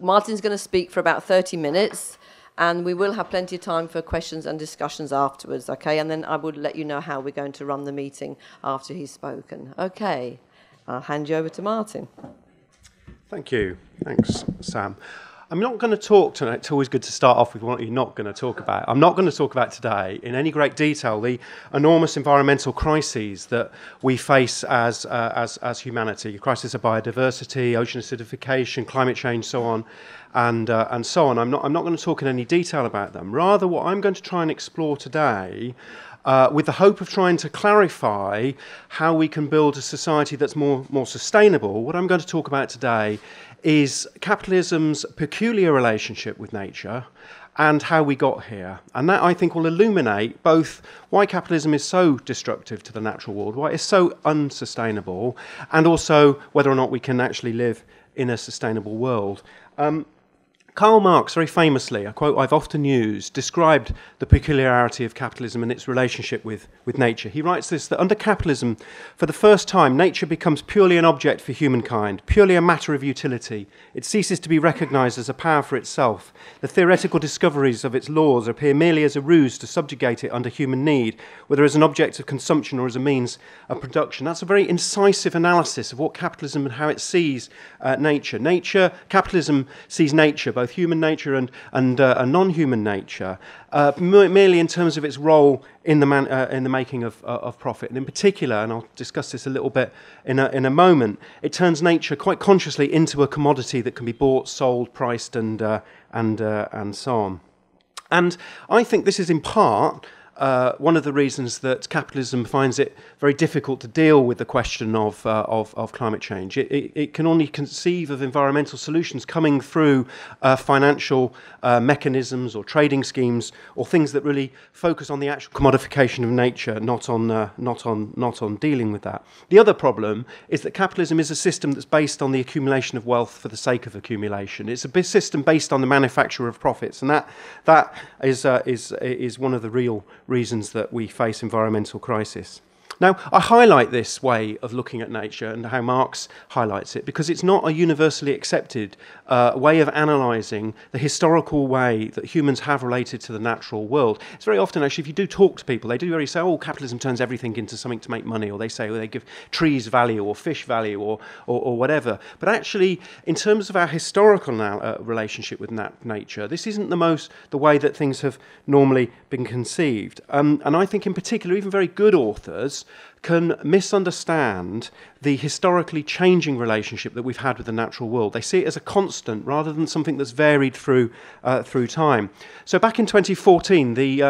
Martin's going to speak for about 30 minutes, and we will have plenty of time for questions and discussions afterwards, okay? And then I will let you know how we're going to run the meeting after he's spoken. Okay, I'll hand you over to Martin. Thank you. Thanks, Sam. I'm not going to talk tonight. It's always good to start off with what you're not going to talk about. I'm not going to talk about today in any great detail the enormous environmental crises that we face as humanity. The crisis of biodiversity, ocean acidification, climate change, so on, and so on. I'm not going to talk in any detail about them. Rather, what I'm going to try and explore today, with the hope of trying to clarify how we can build a society that's more sustainable, what I'm going to talk about today is capitalism's peculiar relationship with nature and how we got here. And that, I think, will illuminate both why capitalism is so destructive to the natural world, why it's so unsustainable, and also whether or not we can actually live in a sustainable world. Karl Marx, very famously, a quote I've often used, described the peculiarity of capitalism and its relationship with nature. He writes this, that under capitalism, for the first time, nature becomes purely an object for humankind, purely a matter of utility. It ceases to be recognized as a power for itself. The theoretical discoveries of its laws appear merely as a ruse to subjugate it under human need, whether as an object of consumption or as a means of production. That's a very incisive analysis of what capitalism and how it sees nature. Capitalism sees nature, both human nature and non-human nature, merely in terms of its role in the making of profit. And in particular, and I'll discuss this a little bit in a moment, it turns nature quite consciously into a commodity that can be bought, sold, priced, and so on. And I think this is in part one of the reasons that capitalism finds it very difficult to deal with the question of climate change. It can only conceive of environmental solutions coming through financial mechanisms or trading schemes or things that really focus on the actual commodification of nature, not on dealing with that. The other problem is that capitalism is a system that's based on the accumulation of wealth for the sake of accumulation. It's a system based on the manufacture of profits, and that is one of the real reasons that we face environmental crisis. Now, I highlight this way of looking at nature and how Marx highlights it because it's not a universally accepted way of analysing the historical way that humans have related to the natural world. It's very often, actually, if you do talk to people, they do very say, oh, capitalism turns everything into something to make money, or they say, they give trees value or fish value or whatever. But actually, in terms of our historical relationship with nature, this isn't the way that things have normally been conceived. And I think in particular, even very good authors can misunderstand the historically changing relationship that we've had with the natural world. They see it as a constant rather than something that's varied through time. So back in 2014, the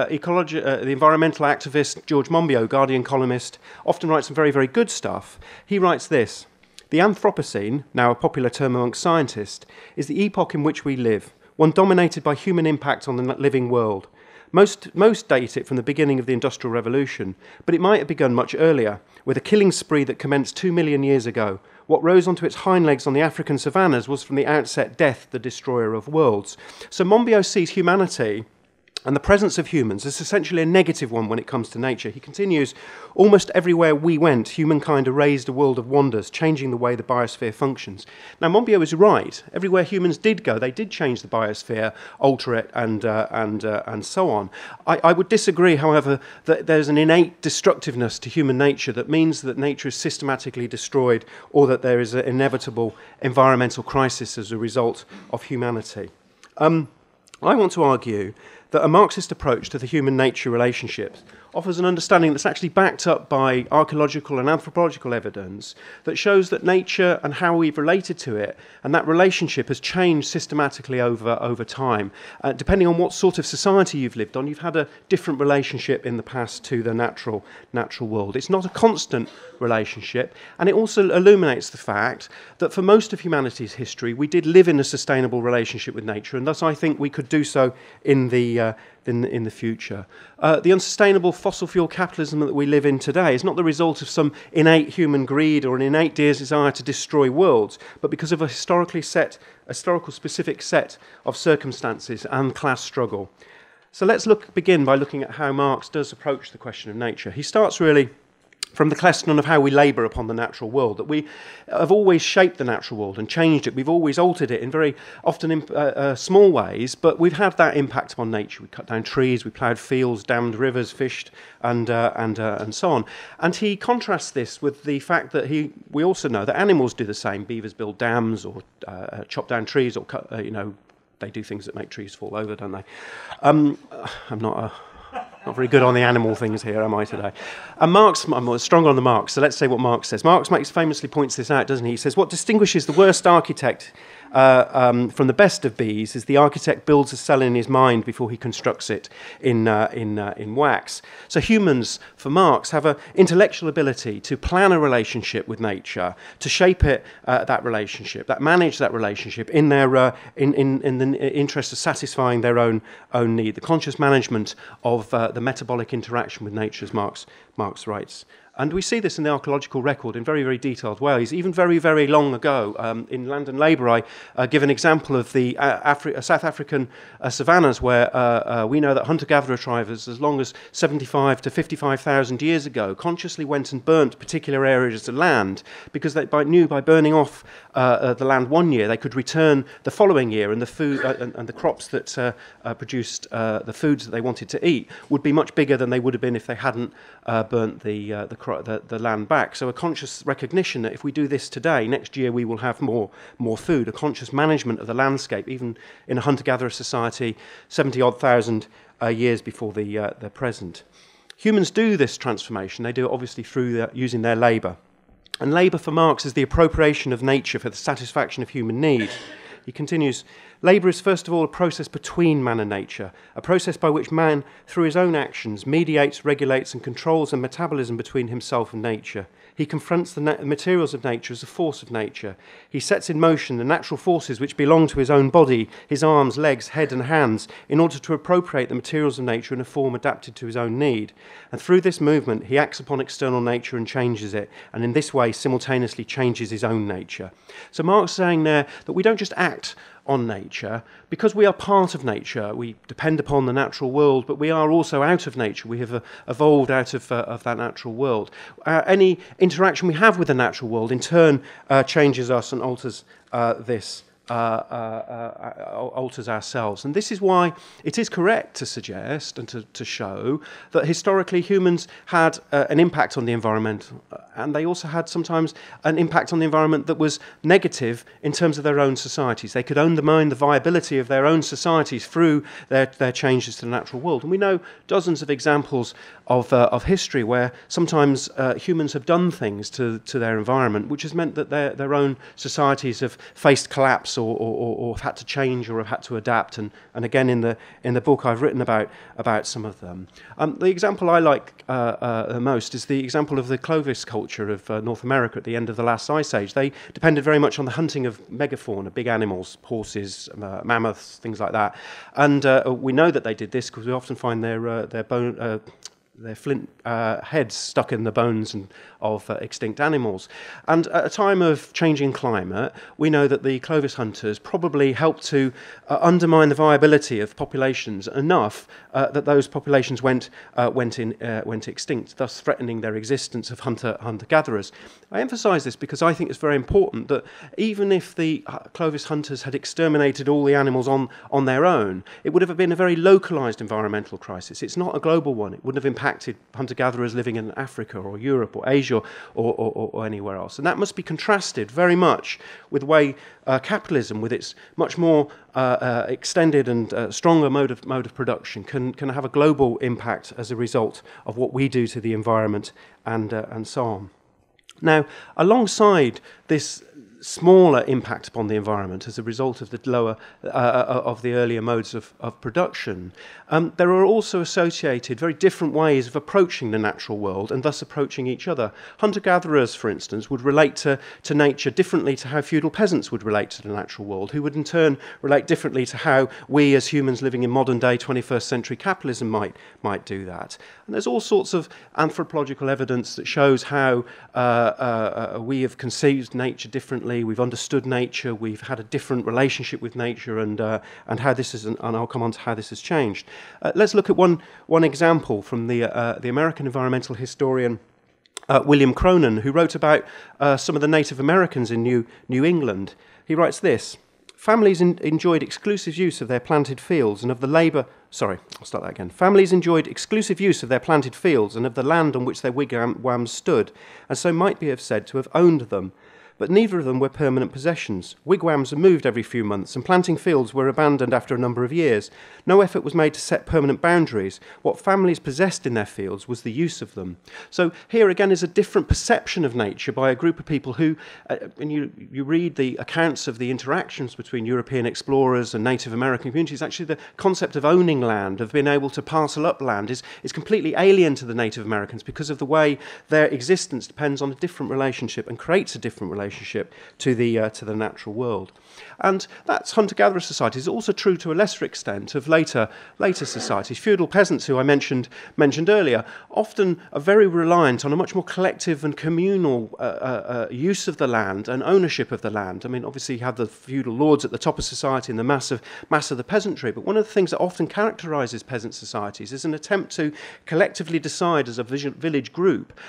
environmental activist George Monbiot, Guardian columnist, often writes some very, very good stuff. He writes this: "The Anthropocene, now a popular term amongst scientists, is the epoch in which we live, one dominated by human impact on the living world. Most date it from the beginning of the Industrial Revolution, but it might have begun much earlier, with a killing spree that commenced 2 million years ago. What rose onto its hind legs on the African savannas was from the outset death, the destroyer of worlds." So Monbiot sees humanity and the presence of humans is essentially a negative one when it comes to nature. He continues, "Almost everywhere we went, humankind erased a world of wonders, changing the way the biosphere functions." Now, Monbiot is right. Everywhere humans did go, they did change the biosphere, alter it, and so on. I would disagree, however, that there's an innate destructiveness to human nature that means that nature is systematically destroyed or that there is an inevitable environmental crisis as a result of humanity. I want to argue that a Marxist approach to the human-nature relationships offers an understanding that's actually backed up by archaeological and anthropological evidence that shows that nature and how we've related to it and that relationship has changed systematically over time. Depending on what sort of society you've lived on, you've had a different relationship in the past to the natural world. It's not a constant relationship, and it also illuminates the fact that for most of humanity's history, we did live in a sustainable relationship with nature, and thus I think we could do so in the future. The unsustainable fossil fuel capitalism that we live in today is not the result of some innate human greed or an innate desire to destroy worlds, but because of a historical specific set of circumstances and class struggle. So let's begin by looking at how Marx does approach the question of nature. He starts really from the question of how we labour upon the natural world, that we have always shaped the natural world and changed it. We've always altered it in very often in small ways, but we've had that impact upon nature. We cut down trees, we ploughed fields, dammed rivers, fished, and so on. And he contrasts this with the fact that we also know that animals do the same. Beavers build dams or chop down trees or cut, they do things that make trees fall over, don't they? I'm not very good on the animal things here, am I, today? And Marx, I'm strong on the Marx, so let's say what Marx says. Marx famously points this out, doesn't he? He says, what distinguishes the worst architect from the best of bees is the architect builds a cell in his mind before he constructs it in wax. So humans, for Marx, have an intellectual ability to plan a relationship with nature, to shape it, that relationship, that manage that relationship in their in the interest of satisfying their own need, the conscious management of the metabolic interaction with nature, as Marx writes. And we see this in the archaeological record in very, very detailed ways. Even very, very long ago, in Land and Labour, I give an example of the South African savannas, where we know that hunter-gatherer tribes, as long as 75 to 55,000 years ago, consciously went and burnt particular areas of land because they knew by burning off the land one year, they could return the following year, and the food and the crops that produced the foods that they wanted to eat would be much bigger than they would have been if they hadn't burnt the land back. So a conscious recognition that if we do this today, next year we will have more food, a conscious management of the landscape, even in a hunter-gatherer society 70-odd thousand years before the present. Humans do this transformation. They do it obviously through using their labour. And labour for Marx is the appropriation of nature for the satisfaction of human need. He continues, labour is first of all a process between man and nature, a process by which man, through his own actions, mediates, regulates and controls a metabolism between himself and nature. He confronts the materials of nature as a force of nature. He sets in motion the natural forces which belong to his own body, his arms, legs, head and hands, in order to appropriate the materials of nature in a form adapted to his own need. And through this movement, he acts upon external nature and changes it, and in this way simultaneously changes his own nature. So Marx is saying there that we don't just act on nature, because we are part of nature, we depend upon the natural world, but we are also out of nature. We have evolved out of that natural world. Any interaction we have with the natural world in turn changes us and alters this. Alters ourselves. And this is why it is correct to suggest and to show that historically humans had an impact on the environment, and they also had sometimes an impact on the environment that was negative in terms of their own societies. They could undermine the viability of their own societies through their changes to the natural world. And we know dozens of examples of history where sometimes humans have done things to their environment, which has meant that their own societies have faced collapse or have had to change or have had to adapt. And again, in the book I've written about some of them. The example I like the most is the example of the Clovis culture of North America at the end of the last ice age. They depended very much on the hunting of megafauna, big animals, horses, mammoths, things like that. And we know that they did this because we often find their flint heads stuck in the bones of extinct animals. And at a time of changing climate, we know that the Clovis hunters probably helped to undermine the viability of populations enough that those populations went extinct, thus threatening their existence of hunter-gatherers. I emphasise this because I think it's very important that even if the Clovis hunters had exterminated all the animals on their own, it would have been a very localised environmental crisis. It's not a global one. It wouldn't have impacted hunter-gatherers living in Africa or Europe or Asia or anywhere else. And that must be contrasted very much with the way capitalism, with its much more extended and stronger mode of production, can have a global impact as a result of what we do to the environment and so on. Now, alongside this smaller impact upon the environment as a result of the lower of the earlier modes of production, there are also associated very different ways of approaching the natural world and thus approaching each other. Hunter-gatherers, for instance, would relate to nature differently to how feudal peasants would relate to the natural world, who would in turn relate differently to how we as humans living in modern-day 21st century capitalism might do that. And there's all sorts of anthropological evidence that shows how we have conceived nature differently. We've understood nature. We've had a different relationship with nature, and how this is. And I'll come on to how this has changed. Let's look at one example from the American environmental historian William Cronin, who wrote about some of the Native Americans in New England. He writes this: families enjoyed exclusive use of their planted fields and of the labour... Sorry, I'll start that again. Families enjoyed exclusive use of their planted fields and of the land on which their wigwams stood, and so might be said to have owned them. But neither of them were permanent possessions. Wigwams were moved every few months, and planting fields were abandoned after a number of years. No effort was made to set permanent boundaries. What families possessed in their fields was the use of them. So here again is a different perception of nature by a group of people who, when you read the accounts of the interactions between European explorers and Native American communities, actually the concept of owning land, of being able to parcel up land, is completely alien to the Native Americans because of the way their existence depends on a different relationship and creates a different relationship to the natural world. And that's hunter-gatherer societies. It's also true to a lesser extent of later societies. Feudal peasants, who I mentioned earlier, often are very reliant on a much more collective and communal use of the land and ownership of the land. I mean, obviously you have the feudal lords at the top of society and the mass of the peasantry, but one of the things that often characterises peasant societies is an attempt to collectively decide as a village group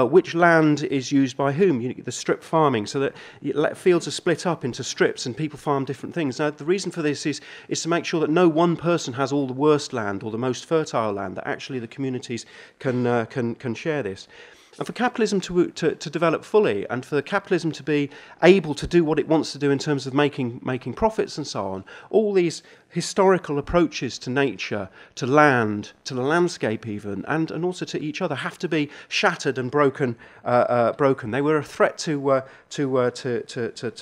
which land is used by whom. You get the strip farming, so that fields are split up into strips and people farm different things. Now, the reason for this is to make sure that no one person has all the worst land or the most fertile land, that actually the communities can share this. And for capitalism to develop fully, and for capitalism to be able to do what it wants to do in terms of making profits and so on, all these historical approaches to nature, to land, to the landscape even, and also to each other have to be shattered and broken. They were a threat to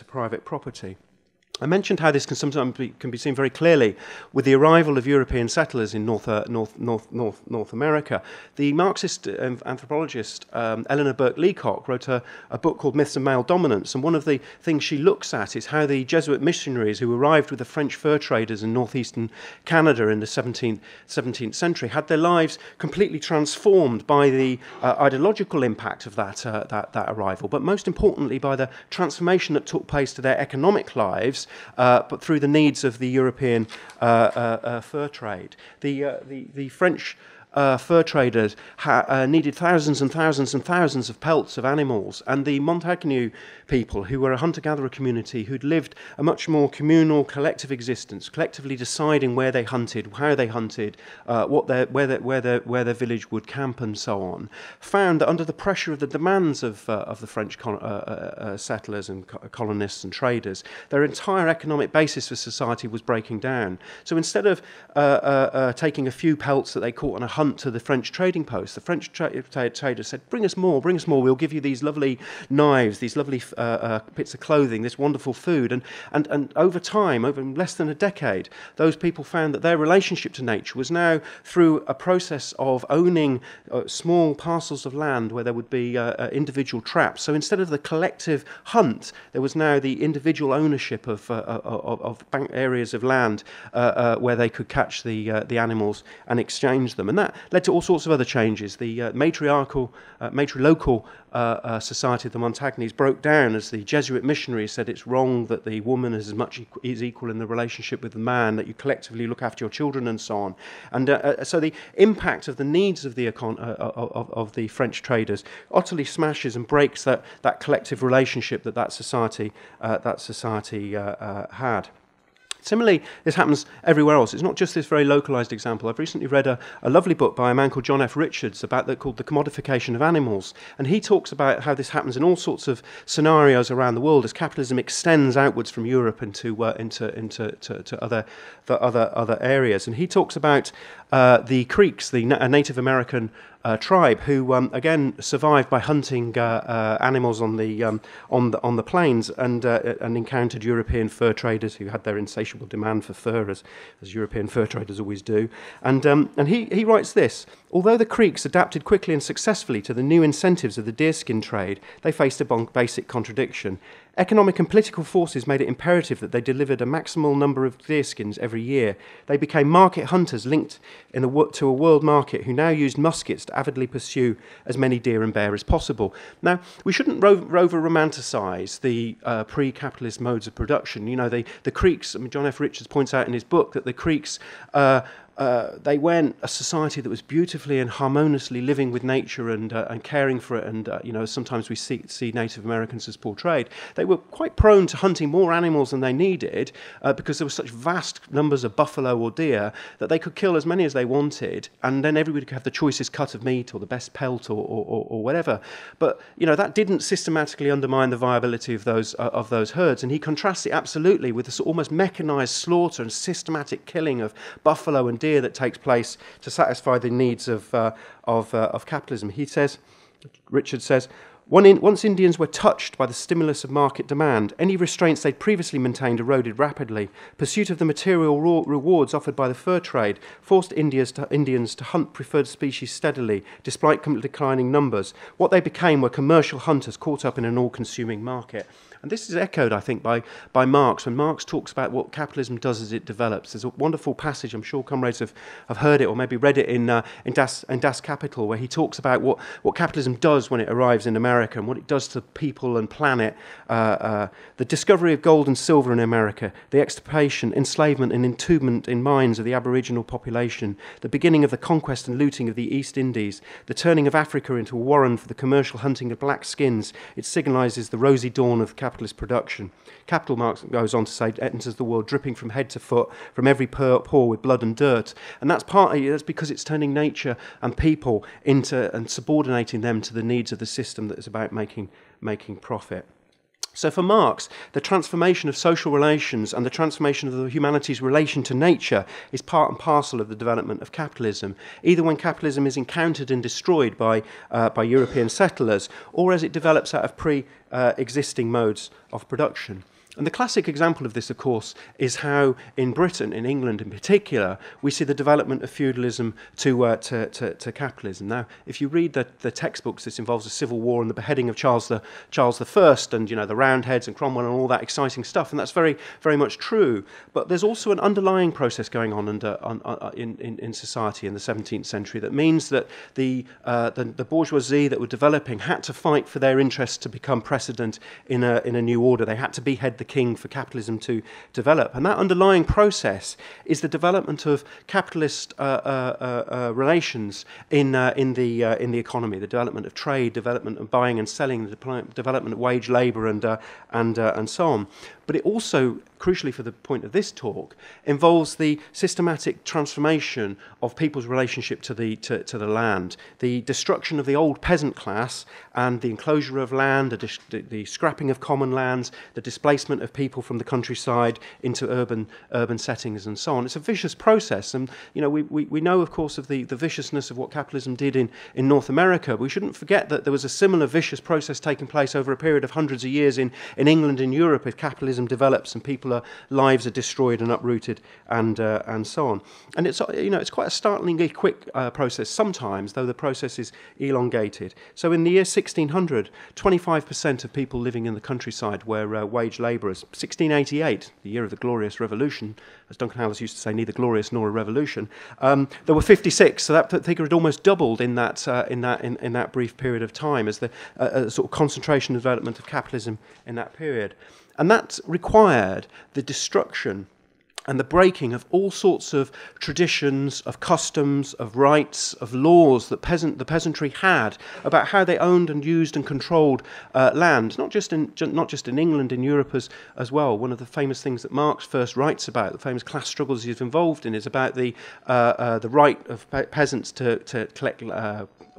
private property. I mentioned how this can sometimes be seen very clearly with the arrival of European settlers in North America. The Marxist anthropologist Eleanor Burke-Leacock wrote a book called Myths of Male Dominance, and one of the things she looks at is how the Jesuit missionaries who arrived with the French fur traders in northeastern Canada in the 17th century had their lives completely transformed by the ideological impact of that arrival, but most importantly by the transformation that took place to their economic lives, but through the needs of the European fur trade. The French fur traders needed thousands and thousands and thousands of pelts of animals, and the Montagneux people, who were a hunter-gatherer community who'd lived a much more communal, collective existence, collectively deciding where they hunted, how they hunted, where their village would camp, and so on, found that under the pressure of the demands of the French settlers and colonists and traders, their entire economic basis for society was breaking down. So instead of taking a few pelts that they caught on a hunt to the French trading post, the French traders said, bring us more, we'll give you these lovely knives, these lovely bits of clothing, this wonderful food. And over time, over less than a decade, those people found that their relationship to nature was now through a process of owning small parcels of land where there would be individual traps. So instead of the collective hunt, there was now the individual ownership of areas of land where they could catch the animals and exchange them. And that led to all sorts of other changes. The matrilocal society of the Montagnais broke down as the Jesuit missionaries said it's wrong that the woman is is equal in the relationship with the man, that you collectively look after your children and so on. And so the impact of the needs of the French traders utterly smashes and breaks that collective relationship that society had. Similarly, this happens everywhere else. It's not just this very localised example. I've recently read a lovely book by a man called John F. Richards called The Commodification of Animals, and he talks about how this happens in all sorts of scenarios around the world as capitalism extends outwards from Europe into other areas. And he talks about the Creeks, the Native American tribe, who again survived by hunting animals on the plains and encountered European fur traders who had their insatiable demand for fur, as European fur traders always do. And he writes this: although the Creeks adapted quickly and successfully to the new incentives of the deerskin trade, they faced a basic contradiction. Economic and political forces made it imperative that they delivered a maximal number of deerskins every year. They became market hunters linked to a world market who now used muskets to avidly pursue as many deer and bear as possible. Now, we shouldn't over-romanticise the pre-capitalist modes of production. You know, the Creeks, John F. Richards points out in his book that the Creeks they weren't a society that was beautifully and harmoniously living with nature and caring for it, and sometimes we see Native Americans as portrayed. They were quite prone to hunting more animals than they needed because there were such vast numbers of buffalo or deer that they could kill as many as they wanted, and then everybody could have the choicest cut of meat or the best pelt or whatever. But that didn't systematically undermine the viability of those herds, and he contrasts it absolutely with this almost mechanized slaughter and systematic killing of buffalo and deer that takes place to satisfy the needs of capitalism. Richard says, once Indians were touched by the stimulus of market demand, any restraints they'd previously maintained eroded rapidly. Pursuit of the material rewards offered by the fur trade forced Indians to hunt preferred species steadily, despite declining numbers. What they became were commercial hunters caught up in an all-consuming market. And this is echoed, I think, by Marx. When Marx talks about what capitalism does as it develops, there's a wonderful passage, I'm sure comrades have heard it or maybe read it in Das Kapital, where he talks about what capitalism does when it arrives in America and what it does to people and planet. The discovery of gold and silver in America, the extirpation, enslavement and entombment in mines of the Aboriginal population, the beginning of the conquest and looting of the East Indies, the turning of Africa into a warren for the commercial hunting of black skins. It signalises the rosy dawn of capitalist production. Capital, Marx goes on to say, enters the world dripping from head to foot, from every pore with blood and dirt. And that's because it's turning nature and people into and subordinating them to the needs of the system that is about making profit. So for Marx, the transformation of social relations and the transformation of the humanity's relation to nature is part and parcel of the development of capitalism, either when capitalism is encountered and destroyed by European settlers, or as it develops out of pre-existing modes of production. And the classic example of this, of course, is how in Britain, in England in particular, we see the development of feudalism to capitalism. Now, if you read the textbooks, this involves a civil war and the beheading of Charles I and the Roundheads and Cromwell and all that exciting stuff, and that's very, very much true. But there's also an underlying process going on in society in the 17th century that means that the bourgeoisie that were developing had to fight for their interests to become precedent in a new order. They had to behead the king for capitalism to develop, and that underlying process is the development of capitalist relations in the economy, the development of trade, development of buying and selling, the development of wage labour, and so on. But it also, crucially for the point of this talk, involves the systematic transformation of people's relationship to the land, the destruction of the old peasant class and the enclosure of land, the scrapping of common lands, the displacement of people from the countryside into urban settings, and so on. It's a vicious process, and we know, of course, of the viciousness of what capitalism did in North America. But we shouldn't forget that there was a similar vicious process taking place over a period of hundreds of years in England and Europe as capitalism develops and lives are destroyed and uprooted and so on. And it's quite a startlingly quick process sometimes, though the process is elongated. So in the year 1600, 25% of people living in the countryside were wage labourers. 1688, the year of the Glorious Revolution, as Duncan Howells used to say, neither glorious nor a revolution, there were 56, so that figure had almost doubled in that brief period of time as the sort of concentration and development of capitalism in that period. And that required the destruction and the breaking of all sorts of traditions, of customs, of rights, of laws that the peasantry had about how they owned and used and controlled land, not just in England, in Europe as well. One of the famous things that Marx first writes about, the famous class struggles he's involved in, is about the right of peasants to collect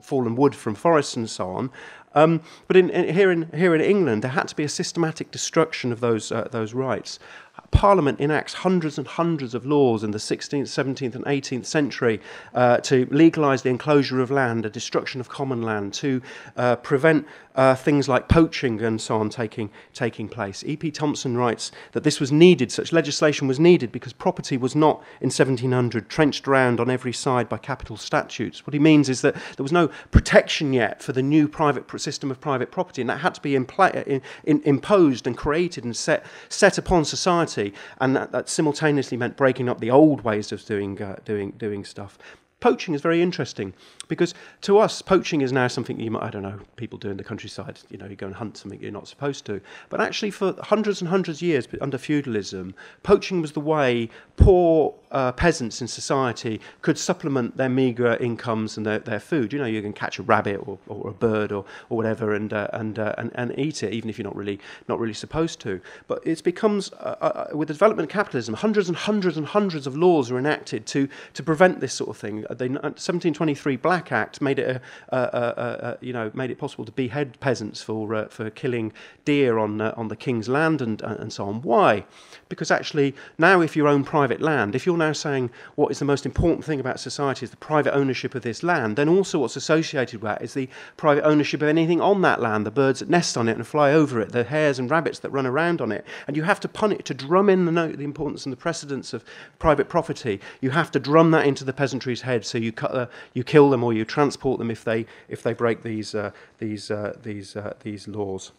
fallen wood from forests and so on. But here in England, there had to be a systematic destruction of those rights. Parliament enacts hundreds and hundreds of laws in the 16th, 17th and 18th century to legalise the enclosure of land, the destruction of common land, to prevent things like poaching and so on taking place. E.P. Thompson writes that this was needed, such legislation was needed because property was not, in 1700, trenched around on every side by capital statutes. What he means is that there was no protection yet for the new system of private property, and that had to be imposed and created and set upon society, and that simultaneously meant breaking up the old ways of doing stuff. Poaching is very interesting. Because to us, poaching is now something you might, I don't know, people do in the countryside. You know, you go and hunt something you're not supposed to. But actually, for hundreds and hundreds of years under feudalism, poaching was the way poor peasants in society could supplement their meagre incomes and their food. You know, you can catch a rabbit or a bird or whatever and eat it, even if you're not really supposed to. But it becomes with the development of capitalism, hundreds and hundreds and hundreds of laws are enacted to prevent this sort of thing. The 1723 Black Act made it made it possible to behead peasants for killing deer on the king's land and so on. Why? Because actually now, if you own private land, if you're now saying what is the most important thing about society is the private ownership of this land, then also what's associated with that is the private ownership of anything on that land, the birds that nest on it and fly over it, the hares and rabbits that run around on it. And you have to drum in the importance and the precedence of private property. You have to drum that into the peasantry's head, so you kill them or you transport them if they break these laws.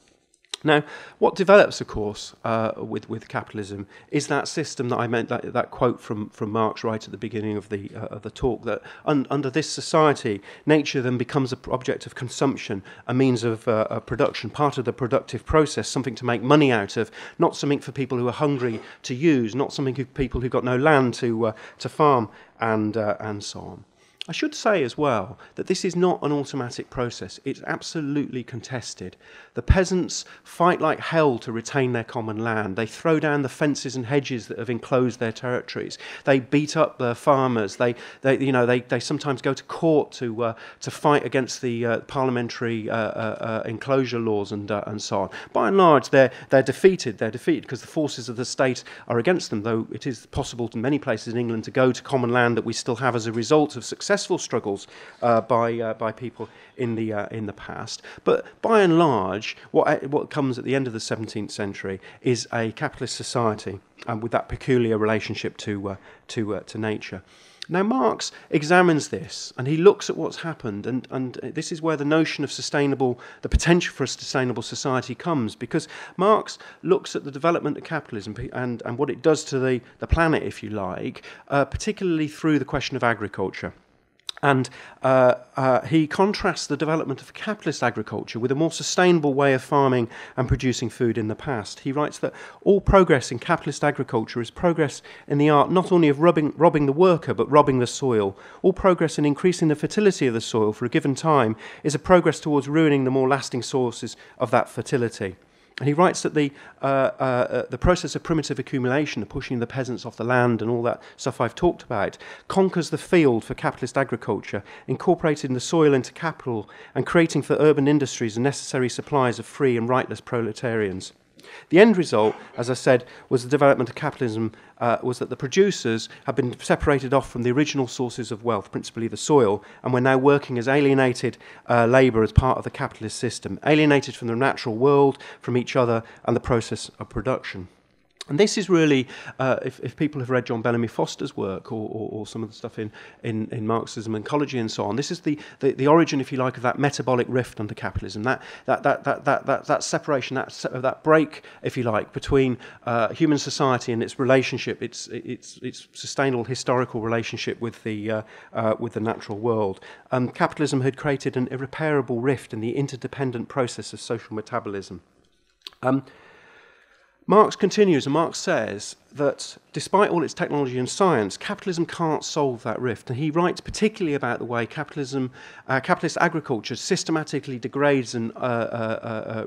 Now, what develops, of course, with capitalism is that system that I meant, that quote from Marx right at the beginning of the talk, that under this society, nature then becomes an object of consumption, a means of production, part of the productive process, something to make money out of, not something for people who are hungry to use, not something for people who've got no land to farm, and so on. I should say as well that this is not an automatic process. It's absolutely contested. The peasants fight like hell to retain their common land. They throw down the fences and hedges that have enclosed their territories. They beat up their farmers. They sometimes go to court to fight against the parliamentary enclosure laws and so on. By and large, they're defeated. They're defeated because the forces of the state are against them. Though it is possible in many places in England to go to common land that we still have as a result of successful struggles by people in the past. But by and large, what comes at the end of the 17th century is a capitalist society, with that peculiar relationship to nature. Now, Marx examines this, and he looks at what's happened, and this is where the notion of the potential for a sustainable society comes, because Marx looks at the development of capitalism and what it does to the planet, if you like, particularly through the question of agriculture. And he contrasts the development of capitalist agriculture with a more sustainable way of farming and producing food in the past. He writes that all progress in capitalist agriculture is progress in the art not only of robbing the worker, but robbing the soil. All progress in increasing the fertility of the soil for a given time is a progress towards ruining the more lasting sources of that fertility. And he writes that the process of primitive accumulation, of pushing the peasants off the land and all that stuff I've talked about, conquers the field for capitalist agriculture, incorporating the soil into capital and creating for urban industries the necessary supplies of free and rightless proletarians. The end result, as I said, was the development of capitalism, was that the producers have been separated off from the original sources of wealth, principally the soil, and we're now working as alienated labour as part of the capitalist system, alienated from the natural world, from each other, and the process of production. And this is really, if people have read John Bellamy Foster's work or some of the stuff in Marxism and ecology and so on, this is the origin, if you like, of that metabolic rift under capitalism, that separation, that break, if you like, between human society and its relationship, its sustainable historical relationship with the natural world. Capitalism had created an irreparable rift in the interdependent process of social metabolism. Marx continues, and Marx says that despite all its technology and science, capitalism can't solve that rift. And he writes particularly about the way capitalist agriculture systematically degrades and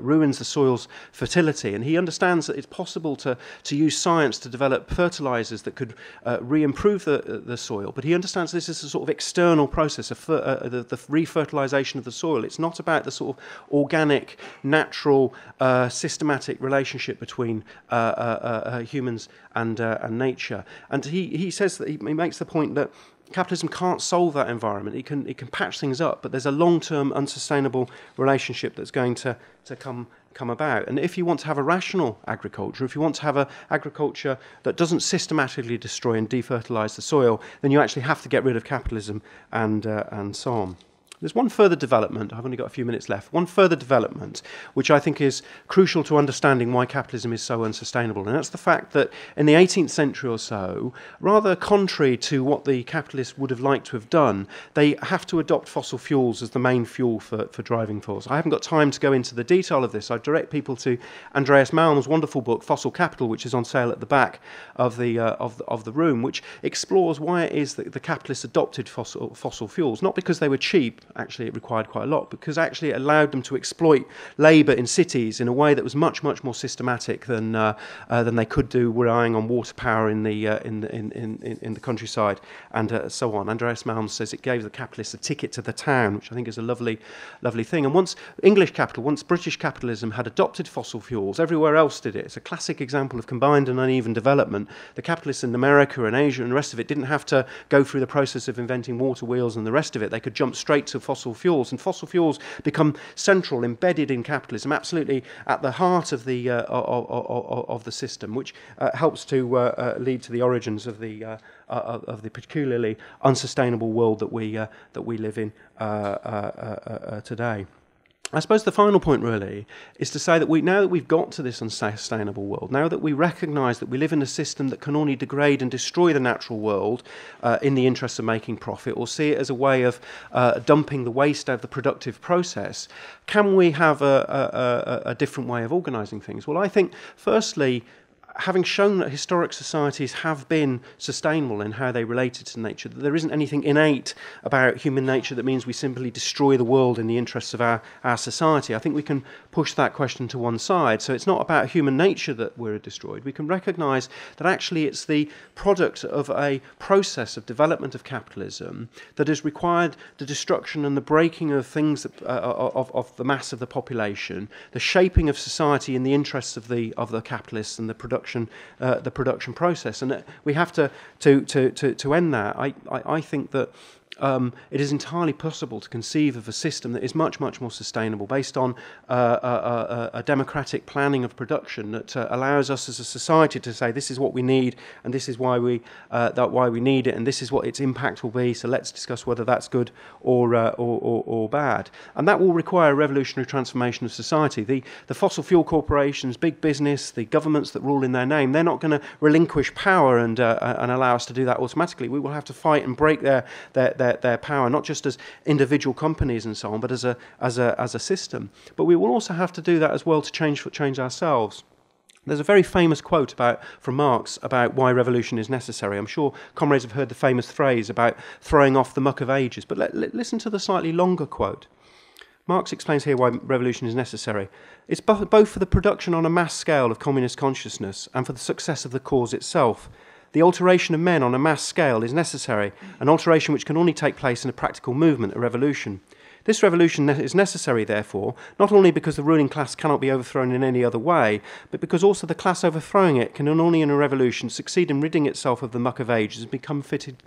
ruins the soil's fertility. And he understands that it's possible to use science to develop fertilizers that could re-improve the soil. But he understands this is a sort of external process of the re-fertilization of the soil. It's not about the sort of organic, natural, systematic relationship between humans and nature. And he says that he makes the point that capitalism can't solve that environment. It can patch things up, but there's a long-term unsustainable relationship that's going to come about. And if you want to have a rational agriculture, if you want to have an agriculture that doesn't systematically destroy and defertilize the soil, then you actually have to get rid of capitalism and so on. There's one further development, I've only got a few minutes left, one further development which I think is crucial to understanding why capitalism is so unsustainable, and that's the fact that in the 18th century or so, rather contrary to what the capitalists would have liked to have done, they have to adopt fossil fuels as the main fuel for driving force. I haven't got time to go into the detail of this. I direct people to Andreas Malm's wonderful book, Fossil Capital, which is on sale at the back of the room, which explores why it is that the capitalists adopted fossil fuels, not because they were cheap. Actually, it required quite a lot, because actually it allowed them to exploit labour in cities in a way that was much more systematic than they could do relying on water power in the countryside and so on. Andreas Malm says it gave the capitalists a ticket to the town, which I think is a lovely thing. And once British capitalism had adopted fossil fuels, everywhere else did it. It's a classic example of combined and uneven development. The capitalists in America and Asia and the rest of it didn't have to go through the process of inventing water wheels and the rest of it. They could jump straight to fossil fuels, and fossil fuels become central, embedded in capitalism, absolutely at the heart of the system, which helps to lead to the origins of the peculiarly unsustainable world that we live in today. I suppose the final point really is to say that now that we've got to this unsustainable world, now that we recognise that we live in a system that can only degrade and destroy the natural world in the interest of making profit, or see it as a way of dumping the waste out of the productive process, can we have a different way of organising things? Well, I think firstly, having shown that historic societies have been sustainable in how they related to nature, that there isn't anything innate about human nature that means we simply destroy the world in the interests of our society, I think we can push that question to one side. So it's not about human nature that we're destroyed. We can recognise that actually it's the product of a process of development of capitalism that has required the destruction and the breaking of things of the mass of the population, the shaping of society in the interests of the capitalists and the production process, and we have to end that. I think that it is entirely possible to conceive of a system that is much more sustainable, based on a democratic planning of production that allows us as a society to say this is what we need and this is why we need it and this is what its impact will be. So let's discuss whether that's good or bad, and that will require a revolutionary transformation of society. The fossil fuel corporations, big business, the governments that rule in their name, they're not going to relinquish power and allow us to do that automatically. We will have to fight and break their power, not just as individual companies and so on, but as a system. But we will also have to do that as well to change ourselves. There's a very famous quote from Marx about why revolution is necessary. I'm sure comrades have heard the famous phrase about throwing off the muck of ages, but listen to the slightly longer quote. Marx explains here why revolution is necessary. It's both for the production on a mass scale of communist consciousness and for the success of the cause itself. The alteration of men on a mass scale is necessary, an alteration which can only take place in a practical movement, a revolution. This revolution is necessary, therefore, not only because the ruling class cannot be overthrown in any other way, but because also the class overthrowing it can only in a revolution succeed in ridding itself of the muck of ages and become fitted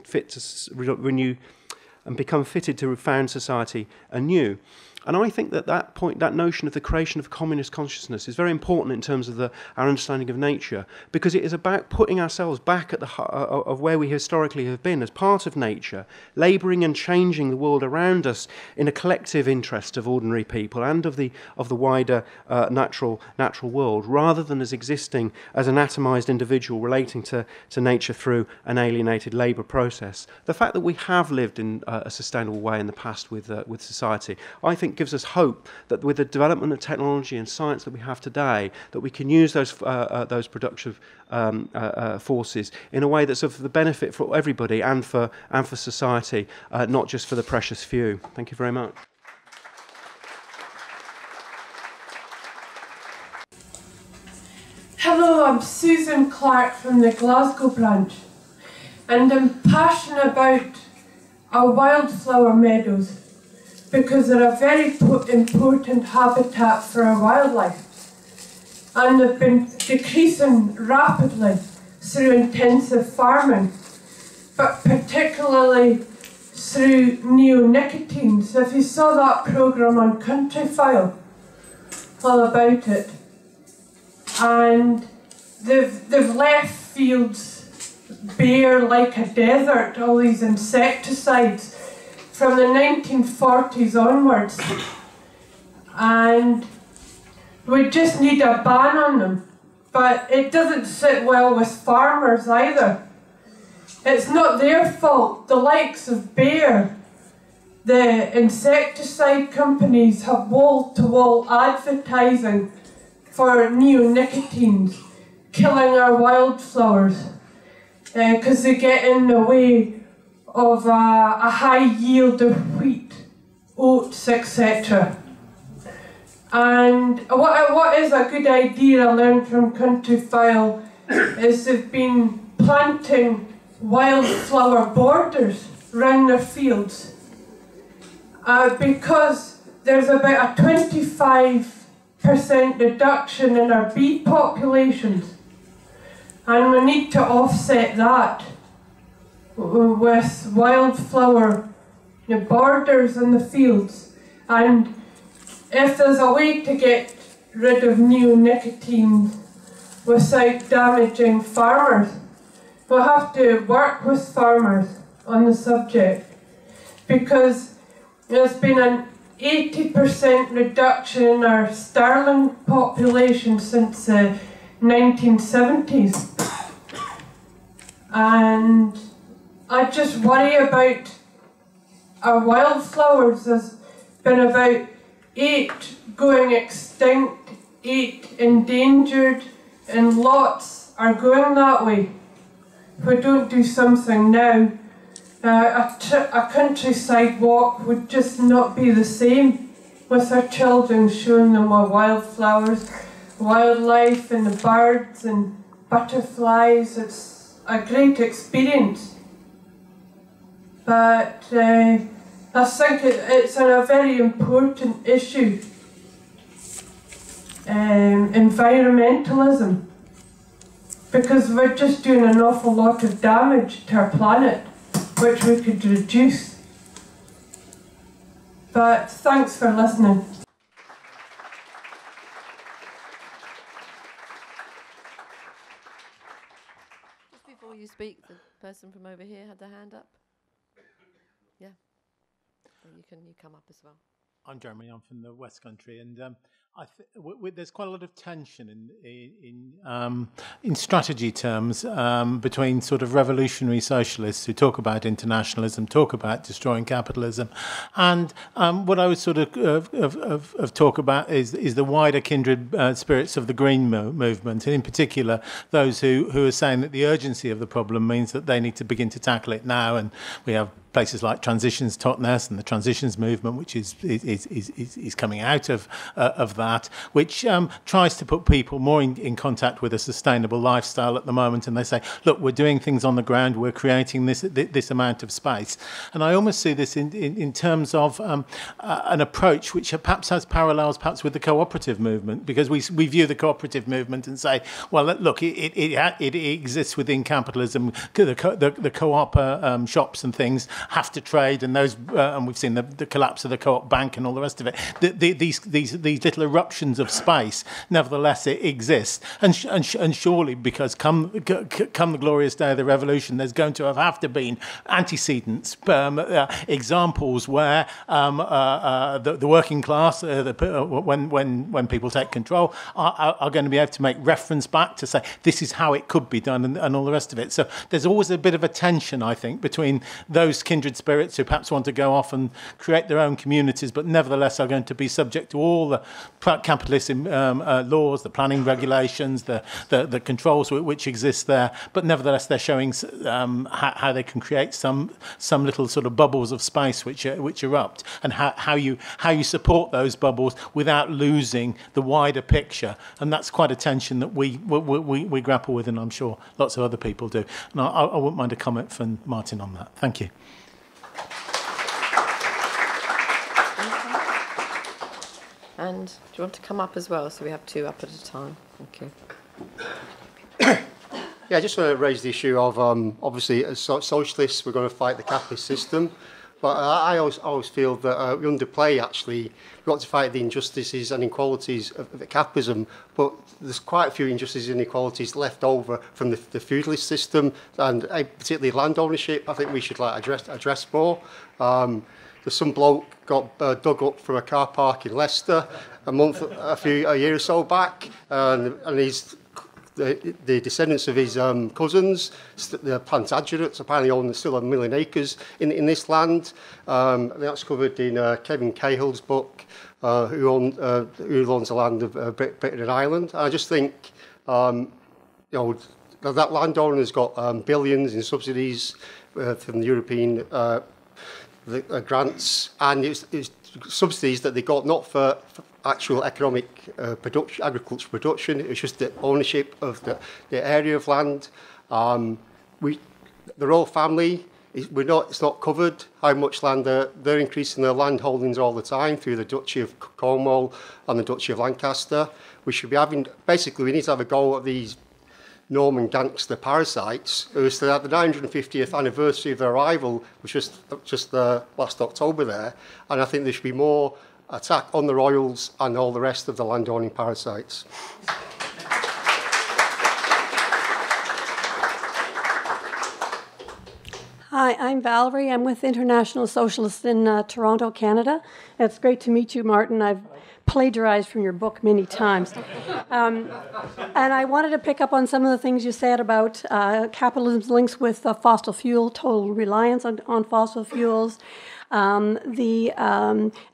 to found society anew. And I think that point, that notion of the creation of communist consciousness, is very important in terms of our understanding of nature, because it is about putting ourselves back at the heart of where we historically have been as part of nature, labouring and changing the world around us in a collective interest of ordinary people and of the wider natural world, rather than as existing as an atomised individual relating to nature through an alienated labour process. The fact that we have lived in a sustainable way in the past with society, I think gives us hope that with the development of technology and science that we have today, that we can use those productive forces in a way that's of the benefit for everybody and for society, not just for the precious few. Thank you very much. Hello, I'm Susan Clark from the Glasgow branch, and I'm passionate about our wildflower meadows, because they're a very important habitat for our wildlife, and they've been decreasing rapidly through intensive farming, but particularly through neonicotinoids. If you saw that programme on Countryfile, all about it, and they've left fields bare like a desert, all these insecticides, from the 1940s onwards. And we just need a ban on them. But it doesn't sit well with farmers either. It's not their fault. The likes of Bayer, the insecticide companies, have wall-to-wall advertising for neonicotines, killing our wildflowers, because they get in the way of a high yield of wheat, oats, etc. And what is a good idea I learned from Countryfile is they've been planting wildflower borders around their fields because there's about a 25% reduction in our bee populations, and we need to offset that with wildflower borders in the fields. And if there's a way to get rid of neonicotines without damaging farmers, we'll have to work with farmers on the subject, because there's been an 80% reduction in our starling population since the 1970s. And I just worry about our wildflowers. There's been about 8 going extinct, 8 endangered, and lots are going that way. If we don't do something now, a countryside walk would just not be the same with our children, showing them our wildflowers, wildlife and the birds and butterflies. It's a great experience. But I think it's a very important issue, environmentalism, because we're just doing an awful lot of damage to our planet, which we could reduce. But thanks for listening. Just before you speak, the person from over here had their hand up. Yeah. Well, you come up as well. I'm Jeremy. I'm from the West Country, and there's quite a lot of tension in strategy terms between sort of revolutionary socialists who talk about internationalism, talk about destroying capitalism, and what I would sort of talk about is the wider kindred spirits of the Green movement, and in particular those who are saying that the urgency of the problem means that they need to begin to tackle it now, and we have places like Transitions Totnes and the Transitions movement, which is coming out of that, which tries to put people more in contact with a sustainable lifestyle at the moment. And they say, look, we're doing things on the ground, we're creating this amount of space. And I almost see this in terms of an approach which perhaps has parallels perhaps with the cooperative movement, because we view the cooperative movement and say, well, look, it exists within capitalism. The co-op shops and things have to trade, and those, and we've seen the collapse of the co-op bank and all the rest of it. These little eruptions of space, nevertheless, it exists, and surely, because come the glorious day of the revolution, there's going to have to be antecedents, examples where the working class, when people take control, are going to be able to make reference back to say this is how it could be done, and all the rest of it. So there's always a bit of a tension, I think, between those kindred spirits who perhaps want to go off and create their own communities, but nevertheless are going to be subject to all the capitalist laws, the planning regulations, the controls which exist there. But nevertheless, they're showing how they can create some little sort of bubbles of space which erupt, and how you support those bubbles without losing the wider picture. And that's quite a tension that we grapple with, and I'm sure lots of other people do. And I wouldn't mind a comment from Martin on that. Thank you. And do you want to come up as well? So we have 2 up at a time. Thank you. Yeah, I just want to raise the issue of, obviously, as socialists, we're going to fight the capitalist system. But I always feel that we underplay, actually, we want to fight the injustices and inequalities of the capitalism, but there's quite a few injustices and inequalities left over from the feudalist system, and particularly land ownership. I think we should address more. there's some bloke got dug up from a car park in Leicester a year or so back, and he's the descendants of his cousins, the Plantagenets, apparently own still 1 million acres in this land. That's covered in Kevin Cahill's book, who owns the land of Britain and Ireland. And I just think, that landowner's got billions in subsidies from the European grants, and it's subsidies that they got not for actual economic production, agricultural production. It's just the ownership of the area of land. The royal family, it's not covered how much land they're increasing their land holdings all the time through the Duchy of Cornwall and the Duchy of Lancaster. We should be basically, we need to have a go at these Norman gangster parasites who was at the 950th anniversary of their arrival, which was just last October there. And I think there should be more attack on the royals and all the rest of the landowning parasites. Hi, I'm Valerie. I'm with International Socialists in Toronto, Canada. It's great to meet you, Martin. I've plagiarized from your book many times. And I wanted to pick up on some of the things you said about capitalism's links with fossil fuel, total reliance on fossil fuels, and the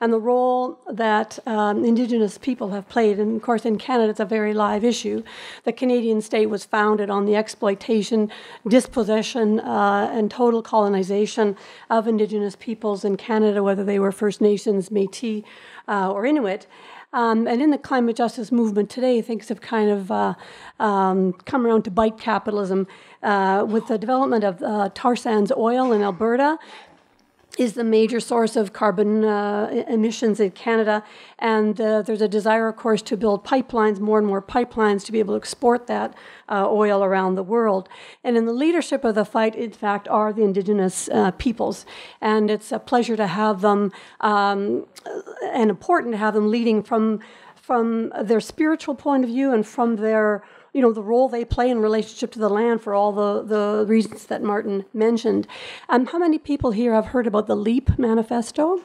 role that Indigenous people have played. And of course, in Canada, it's a very live issue. The Canadian state was founded on the exploitation, dispossession, and total colonization of Indigenous peoples in Canada, whether they were First Nations, Métis, or Inuit. And in the climate justice movement today, things have kind of come around to bite capitalism with the development of tar sands oil in Alberta. Is the major source of carbon emissions in Canada. And there's a desire, of course, to build pipelines, more and more pipelines, to be able to export that oil around the world. And in the leadership of the fight, in fact, are the Indigenous peoples. And it's a pleasure to have them, and important to have them leading from their spiritual point of view and from their the role they play in relationship to the land for all the reasons that Martin mentioned. How many people here have heard about the LEAP Manifesto?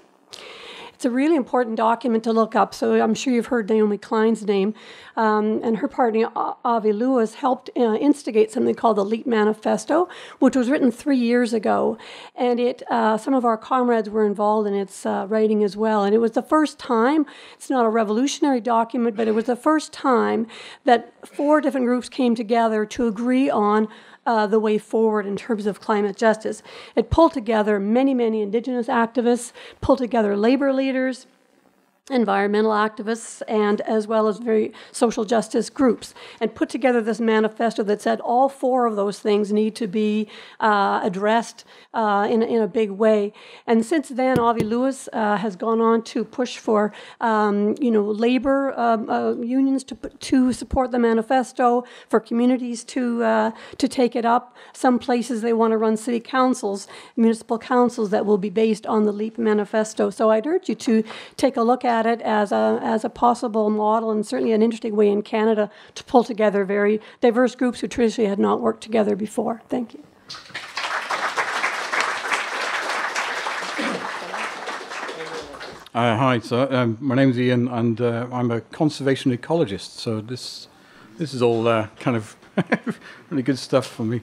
It's a really important document to look up. So I'm sure you've heard Naomi Klein's name. And her partner, Avi Lewis, helped instigate something called the LEAP Manifesto, which was written 3 years ago. And some of our comrades were involved in its writing as well. And it was the first time, it's not a revolutionary document, but it was the first time that 4 different groups came together to agree on the way forward in terms of climate justice. It pulled together many, many Indigenous activists, pulled together labor leaders, environmental activists, and as well as very social justice groups, and put together this manifesto that said all 4 of those things need to be addressed in a big way. And since then, Avi Lewis has gone on to push for labor unions to support the manifesto, for communities to take it up. Some places they want to run city councils, municipal councils that will be based on the LEAP manifesto. So I'd urge you to take a look at it as a possible model, and certainly an interesting way in Canada to pull together very diverse groups who traditionally had not worked together before. Thank you. Hi, so my name's Ian, and I'm a conservation ecologist. So this is all kind of really good stuff for me.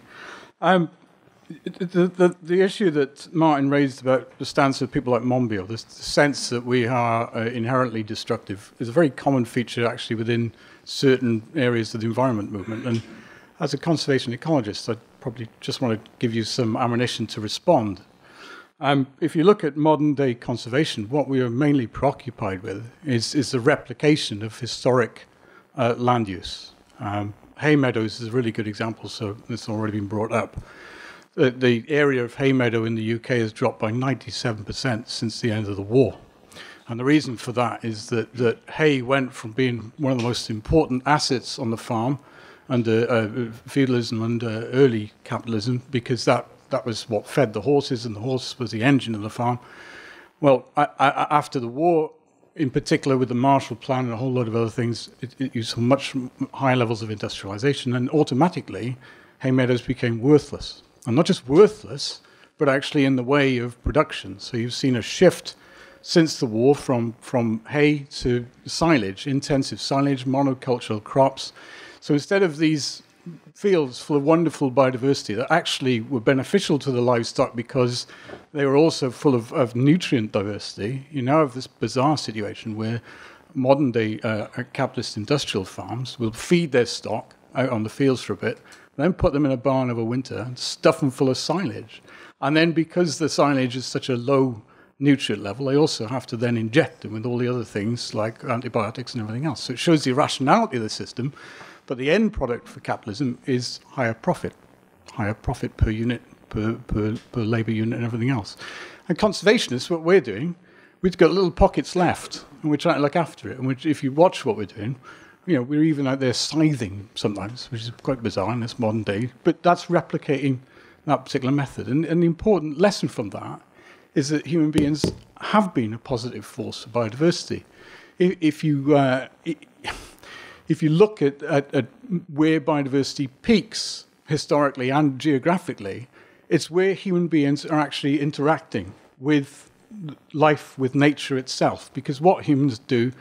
The issue that Martin raised about the stance of people like Monbiot, the sense that we are inherently destructive, is a very common feature actually within certain areas of the environment movement. And as a conservation ecologist, I probably just want to give you some ammunition to respond. If you look at modern day conservation, what we are mainly preoccupied with is the replication of historic land use. Hay meadows is a really good example, so it's already been brought up. The area of hay meadow in the UK has dropped by 97% since the end of the war. And the reason for that is that hay went from being one of the most important assets on the farm under feudalism and early capitalism, because that was what fed the horses, and the horse was the engine of the farm. Well, after the war, in particular with the Marshall Plan and a whole lot of other things, you saw much higher levels of industrialization, and automatically hay meadows became worthless. And not just worthless, but actually in the way of production. So you've seen a shift since the war from hay to silage, intensive silage, monocultural crops. So instead of these fields full of wonderful biodiversity that actually were beneficial to the livestock because they were also full of nutrient diversity, you now have this bizarre situation where modern-day capitalist industrial farms will feed their stock out on the fields for a bit, then put them in a barn over winter and stuff them full of silage. And then because the silage is such a low nutrient level, they also have to then inject them with all the other things like antibiotics and everything else. So it shows the irrationality of the system, but the end product for capitalism is higher profit per unit, per labour unit and everything else. And conservationists, what we're doing, we've got little pockets left, and we're trying to look after it. And if you watch what we're doing, we're even out there scything sometimes, which is quite bizarre in this modern day, but that's replicating that particular method. And the important lesson from that is that human beings have been a positive force for biodiversity. If you look at where biodiversity peaks historically and geographically, it's where human beings are actually interacting with life, with nature itself. Because what humans do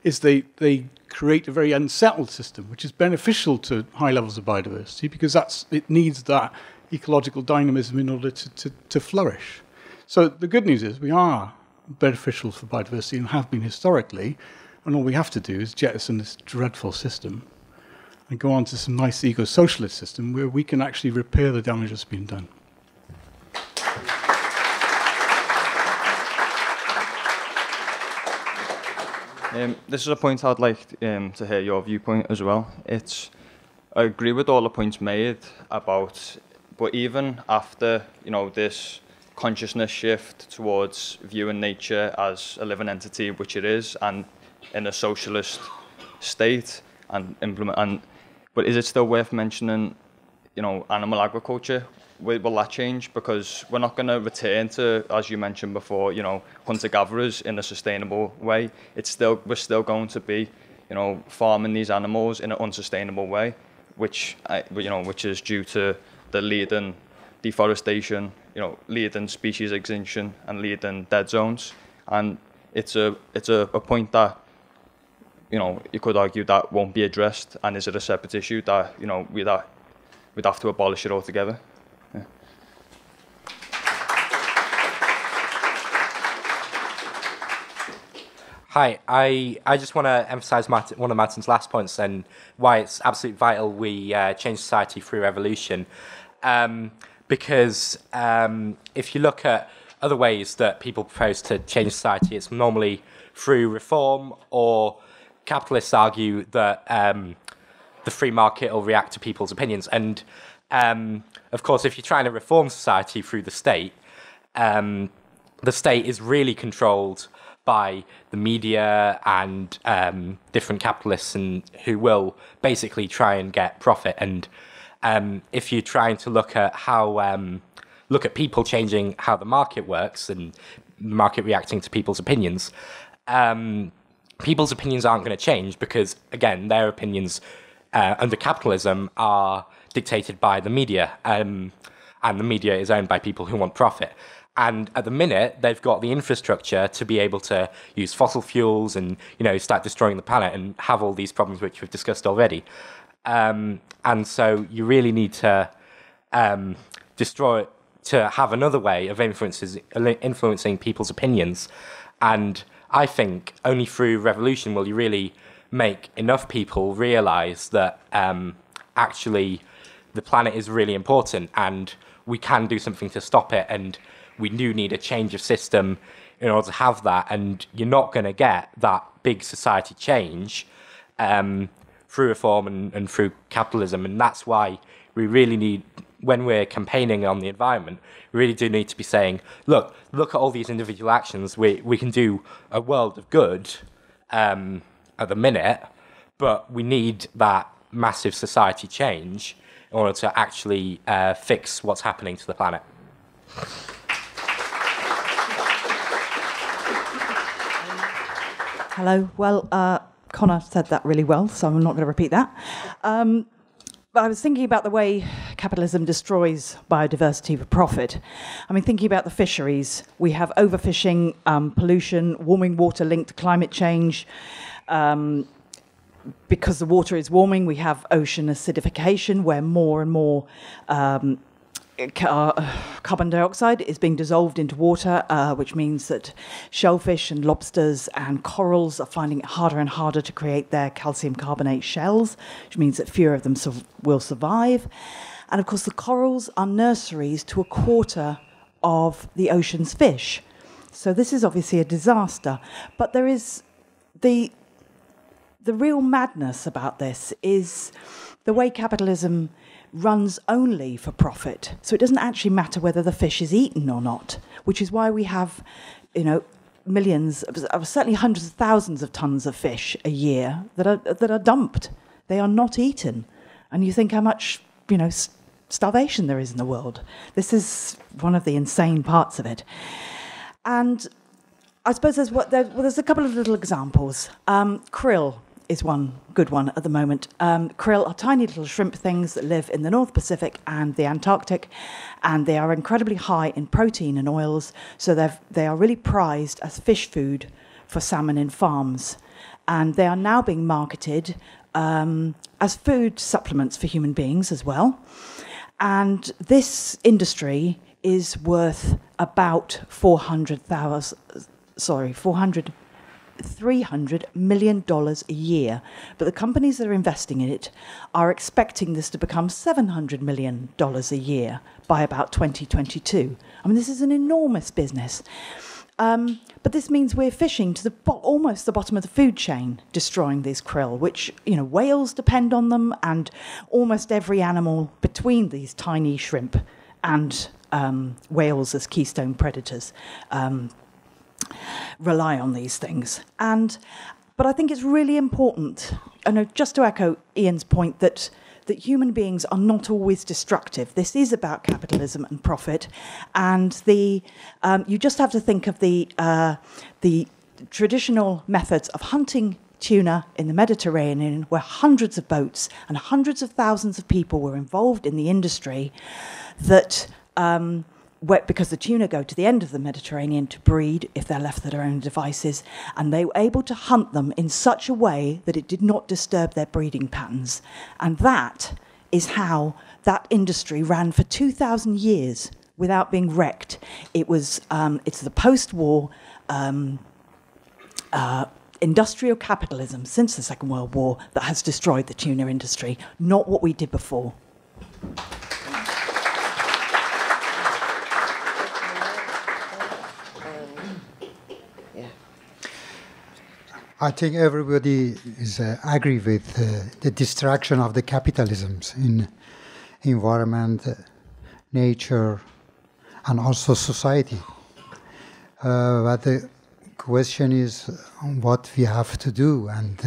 is they create a very unsettled system, which is beneficial to high levels of biodiversity because it needs that ecological dynamism in order to flourish. So the good news is we are beneficial for biodiversity and have been historically, and all we have to do is jettison this dreadful system and go on to some nice eco-socialist system where we can actually repair the damage that's been done. This is a point I'd like to hear your viewpoint as well. I agree with all the points made about, but even after this consciousness shift towards viewing nature as a living entity, which it is, and in a socialist state, but is it still worth mentioning, animal agriculture? Will that change? Because we're not going to return to, as you mentioned before, hunter-gatherers in a sustainable way. We're still going to be, farming these animals in an unsustainable way, which is due to the leading deforestation, leading species extinction and leading dead zones. And it's a point that, you could argue that won't be addressed. And is it a separate issue that, we'd have to abolish it altogether? Yeah. Hi, I just want to emphasise one of Martin's last points and why it's absolutely vital we change society through revolution. Because if you look at other ways that people propose to change society, it's normally through reform, or capitalists argue that the free market will react to people's opinions. And of course, if you're trying to reform society through the state is really controlled by the media and different capitalists, and who will basically try and get profit. And if you're trying to look at people changing how the market works and the market reacting to people's opinions aren't going to change because, again, their opinions under capitalism are dictated by the media, and the media is owned by people who want profit. And at the minute, they've got the infrastructure to be able to use fossil fuels and, start destroying the planet and have all these problems which we've discussed already. And so you really need to destroy it to have another way of influencing people's opinions. And I think only through revolution will you really make enough people realise that actually the planet is really important and we can do something to stop it, and we do need a change of system in order to have that. And you're not going to get that big society change through reform and through capitalism. And that's why we really need, when we're campaigning on the environment, we really do need to be saying, look at all these individual actions. We can do a world of good at the minute, but we need that massive society change in order to actually fix what's happening to the planet. Hello. Well, Connor said that really well, so I'm not going to repeat that. But I was thinking about the way capitalism destroys biodiversity for profit. I mean, thinking about the fisheries, we have overfishing, pollution, warming water linked to climate change. Because the water is warming, we have ocean acidification, where more and more carbon dioxide is being dissolved into water, which means that shellfish and lobsters and corals are finding it harder and harder to create their calcium carbonate shells, which means that fewer of them will survive. And of course, the corals are nurseries to a quarter of the ocean's fish. So this is obviously a disaster. But there is the real madness about this is the way capitalism runs only for profit. So it doesn't actually matter whether the fish is eaten or not, which is why we have, millions, certainly hundreds of thousands of tons of fish a year that are dumped. They are not eaten. And you think how much, starvation there is in the world. This is one of the insane parts of it. And I suppose there's a couple of little examples. Krill is one good one at the moment. Krill are tiny little shrimp things that live in the North Pacific and the Antarctic, and they are incredibly high in protein and oils, so they are really prized as fish food for salmon in farms. And they are now being marketed as food supplements for human beings as well. And this industry is worth about $300 million a year. But the companies that are investing in it are expecting this to become $700 million a year by about 2022. I mean, this is an enormous business. But this means we're fishing to almost the bottom of the food chain, destroying these krill, which, whales depend on them, and almost every animal between these tiny shrimp and whales as keystone predators rely on these things. But I think it's really important, just to echo Ian's point, that human beings are not always destructive. This is about capitalism and profit, and you just have to think of the traditional methods of hunting tuna in the Mediterranean, where hundreds of boats and hundreds of thousands of people were involved in the industry that because the tuna go to the end of the Mediterranean to breed if they're left to their own devices, and they were able to hunt them in such a way that it did not disturb their breeding patterns. And that is how that industry ran for 2,000 years without being wrecked. It's the post-war industrial capitalism since the Second World War that has destroyed the tuna industry, not what we did before. I think everybody is agree with the destruction of the capitalisms in environment, nature, and also society. But the question is what we have to do, and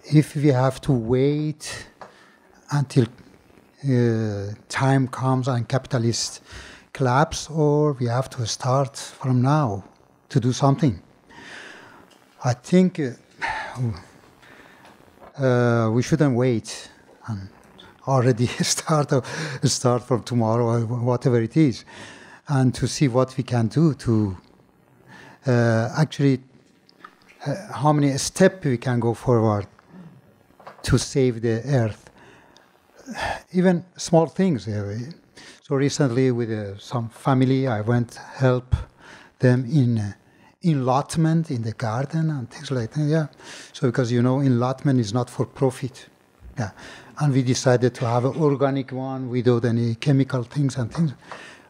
if we have to wait until time comes and capitalists collapse, or we have to start from now to do something. I think we shouldn't wait and already start from tomorrow or whatever it is, and to see what we can do to actually how many steps we can go forward to save the earth. Even small things. So recently with some family, I went help them in allotment in the garden and things like that. Yeah. So because allotment is not for profit. Yeah. And we decided to have an organic one without any chemical things and things.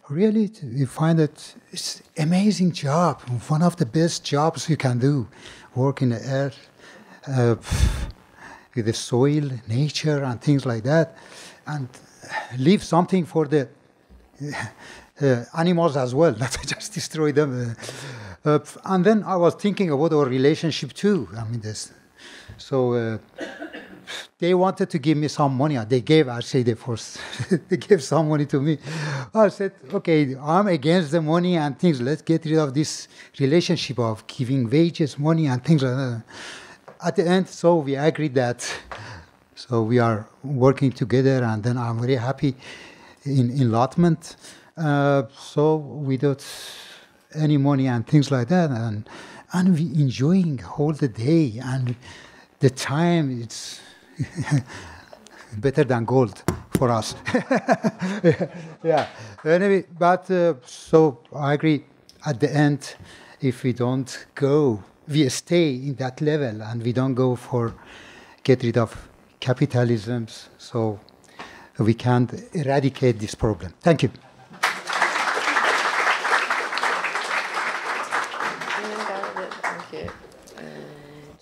Really, we find that it's amazing job. One of the best jobs you can do. Work in the earth, with the soil, nature, and things like that, and leave something for the animals as well, not to just destroy them. And then I was thinking about our relationship too. I mean, they wanted to give me some money. They gave they gave some money to me. I said, okay, I'm against the money and things. Let's get rid of this relationship of giving wages, money, and things like that. At the end, so we agreed that So we are working together, and then I'm very happy in allotment. So without any money and things like that, and we enjoying all the day, and the time, it's better than gold for us. Yeah. Anyway, but so I agree. At the end, if we don't go, we stay in that level, and we don't go for get rid of capitalism, so we can't eradicate this problem. Thank you.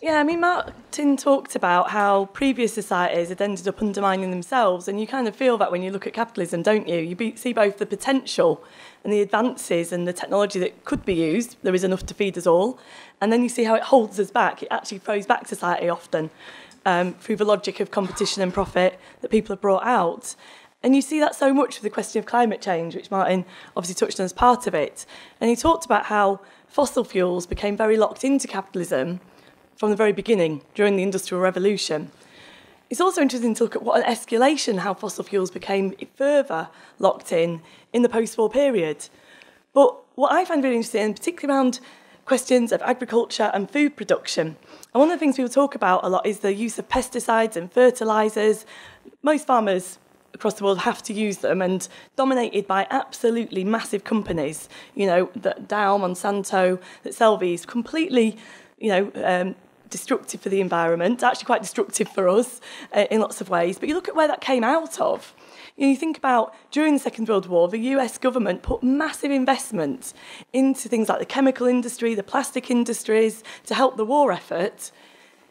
Yeah, I mean, Martin talked about how previous societies had ended up undermining themselves, and you kind of feel that when you look at capitalism, don't you? You see both the potential and the advances and the technology that could be used. There is enough to feed us all. And then you see how it holds us back. It actually throws back society often through the logic of competition and profit that people have brought out. And you see that so much with the question of climate change, which Martin obviously touched on as part of it. And he talked about how fossil fuels became very locked into capitalism from the very beginning, during the Industrial Revolution. It's also interesting to look at what an escalation how fossil fuels became further locked in the post-war period. But what I find really interesting, particularly around questions of agriculture and food production, and one of the things people talk about a lot is the use of pesticides and fertilizers. Most farmers across the world have to use them, and dominated by absolutely massive companies, you know, that Dow, Monsanto, that sell these completely, destructive for the environment, actually quite destructive for us in lots of ways. But you look at where that came out of. You think about during the Second World War, the US government put massive investment into things like the chemical industry, the plastic industries to help the war effort.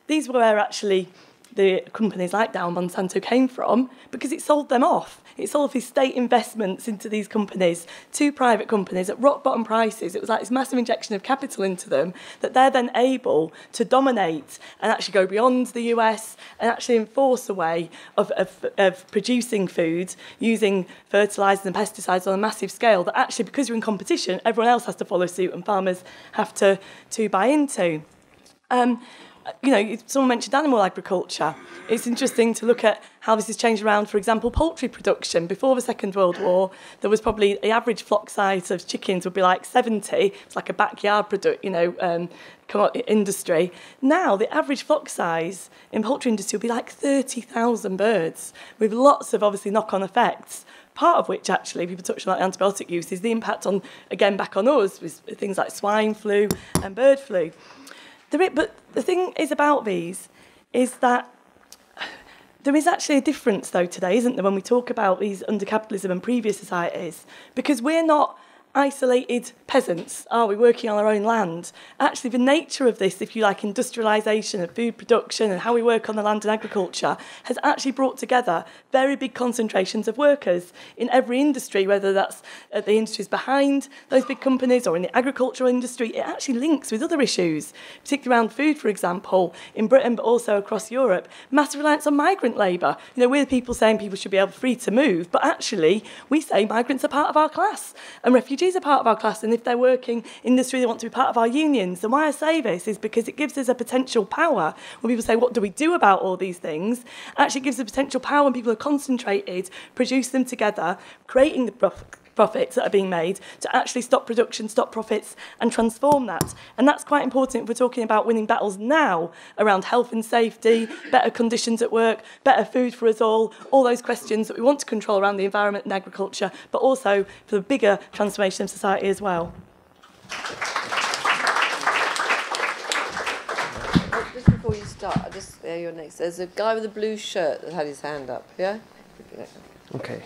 These were where actually the companies like Dow and Monsanto came from, because it sold them off. It sold these state investments into these companies to private companies at rock bottom prices. It was like this massive injection of capital into them that they're then able to dominate and actually go beyond the US and actually enforce a way of producing food using fertilizers and pesticides on a massive scale that actually, because you're in competition, everyone else has to follow suit and farmers have to buy into. Someone mentioned animal agriculture. It's interesting to look at how this has changed around, for example, poultry production. Before the Second World War, there was probably the average flock size of chickens would be like 70. It's like a backyard industry. Now, the average flock size in poultry industry will be like 30,000 birds, with lots of obviously knock-on effects. Part of which, actually, people touched on like antibiotic use, is the impact on, again, back on us, with things like swine flu and bird flu. But the thing is about these is that there is actually a difference, though, today, isn't there, when we talk about these under capitalism and previous societies, because we're not isolated peasants, are we, working on our own land? Actually, the nature of this, if you like, industrialisation of food production and how we work on the land and agriculture has actually brought together very big concentrations of workers in every industry, whether that's at the industries behind those big companies or in the agricultural industry. It actually links with other issues, particularly around food, for example, in Britain, but also across Europe. Massive reliance on migrant labour. We're the people saying people should be able free to move, but actually we say migrants are part of our class and refugees are part of our class, and if they're working in industry, they want to be part of our unions. And why I say this is because it gives us a potential power when people say, what do we do about all these things? Actually, it gives a potential power when people are concentrated, produce them together, creating the profits that are being made to actually stop production, stop profits, and transform that. And that's quite important if we're talking about winning battles now around health and safety, better conditions at work, better food for us all those questions that we want to control around the environment and agriculture, but also for the bigger transformation of society as well. Just before you start, you're next. There's a guy with a blue shirt that had his hand up, yeah? Okay.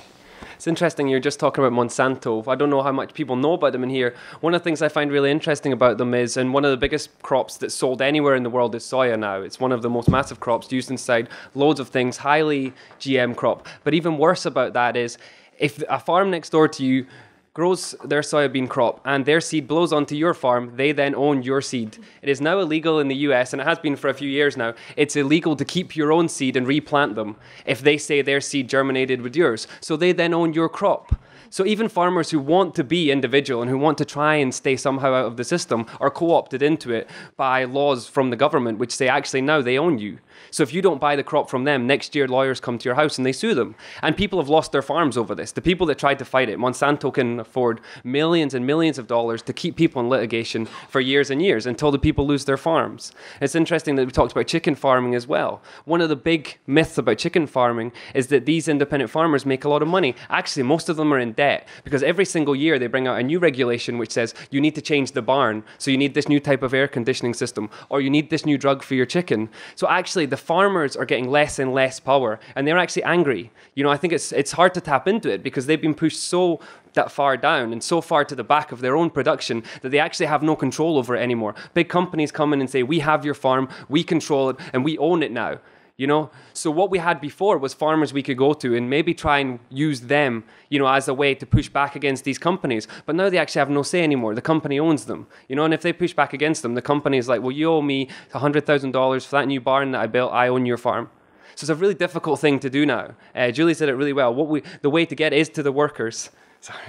It's interesting, you're just talking about Monsanto. I don't know how much people know about them in here. One of the things I find really interesting about them is, and one of the biggest crops that's sold anywhere in the world is soya now. It's one of the most massive crops used inside loads of things, highly GM crop. But even worse about that is, if a farm next door to you grows their soybean crop and their seed blows onto your farm, they then own your seed. It is now illegal in the US, and it has been for a few years now. It's illegal to keep your own seed and replant them if they say their seed germinated with yours. So they then own your crop. So even farmers who want to be individual and who want to try and stay somehow out of the system are co-opted into it by laws from the government, which say actually now they own you. So if you don't buy the crop from them, next year lawyers come to your house and they sue them. And people have lost their farms over this. The people that tried to fight it, Monsanto can afford millions and millions of dollars to keep people in litigation for years and years until the people lose their farms. It's interesting that we talked about chicken farming as well. One of the big myths about chicken farming is that these independent farmers make a lot of money. Actually, most of them are in debt because every single year they bring out a new regulation which says you need to change the barn, so you need this new type of air conditioning system, or you need this new drug for your chicken. So actually the farmers are getting less and less power, and they're actually angry. You know, I think it's hard to tap into it because they've been pushed so that far down and so far to the back of their own production that they actually have no control over it anymore. Big companies come in and say, we have your farm, we control it, and we own it now. You know, so what we had before was farmers we could go to and maybe try and use them, you know, as a way to push back against these companies. But now they actually have no say anymore. The company owns them, you know, and if they push back against them, the company is like, well, you owe me $100,000 for that new barn that I built. I own your farm. So it's a really difficult thing to do now. Julie said it really well. The way to get is to the workers. Sorry,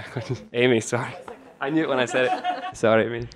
Amy, sorry. I knew it when I said it. Sorry, Amy.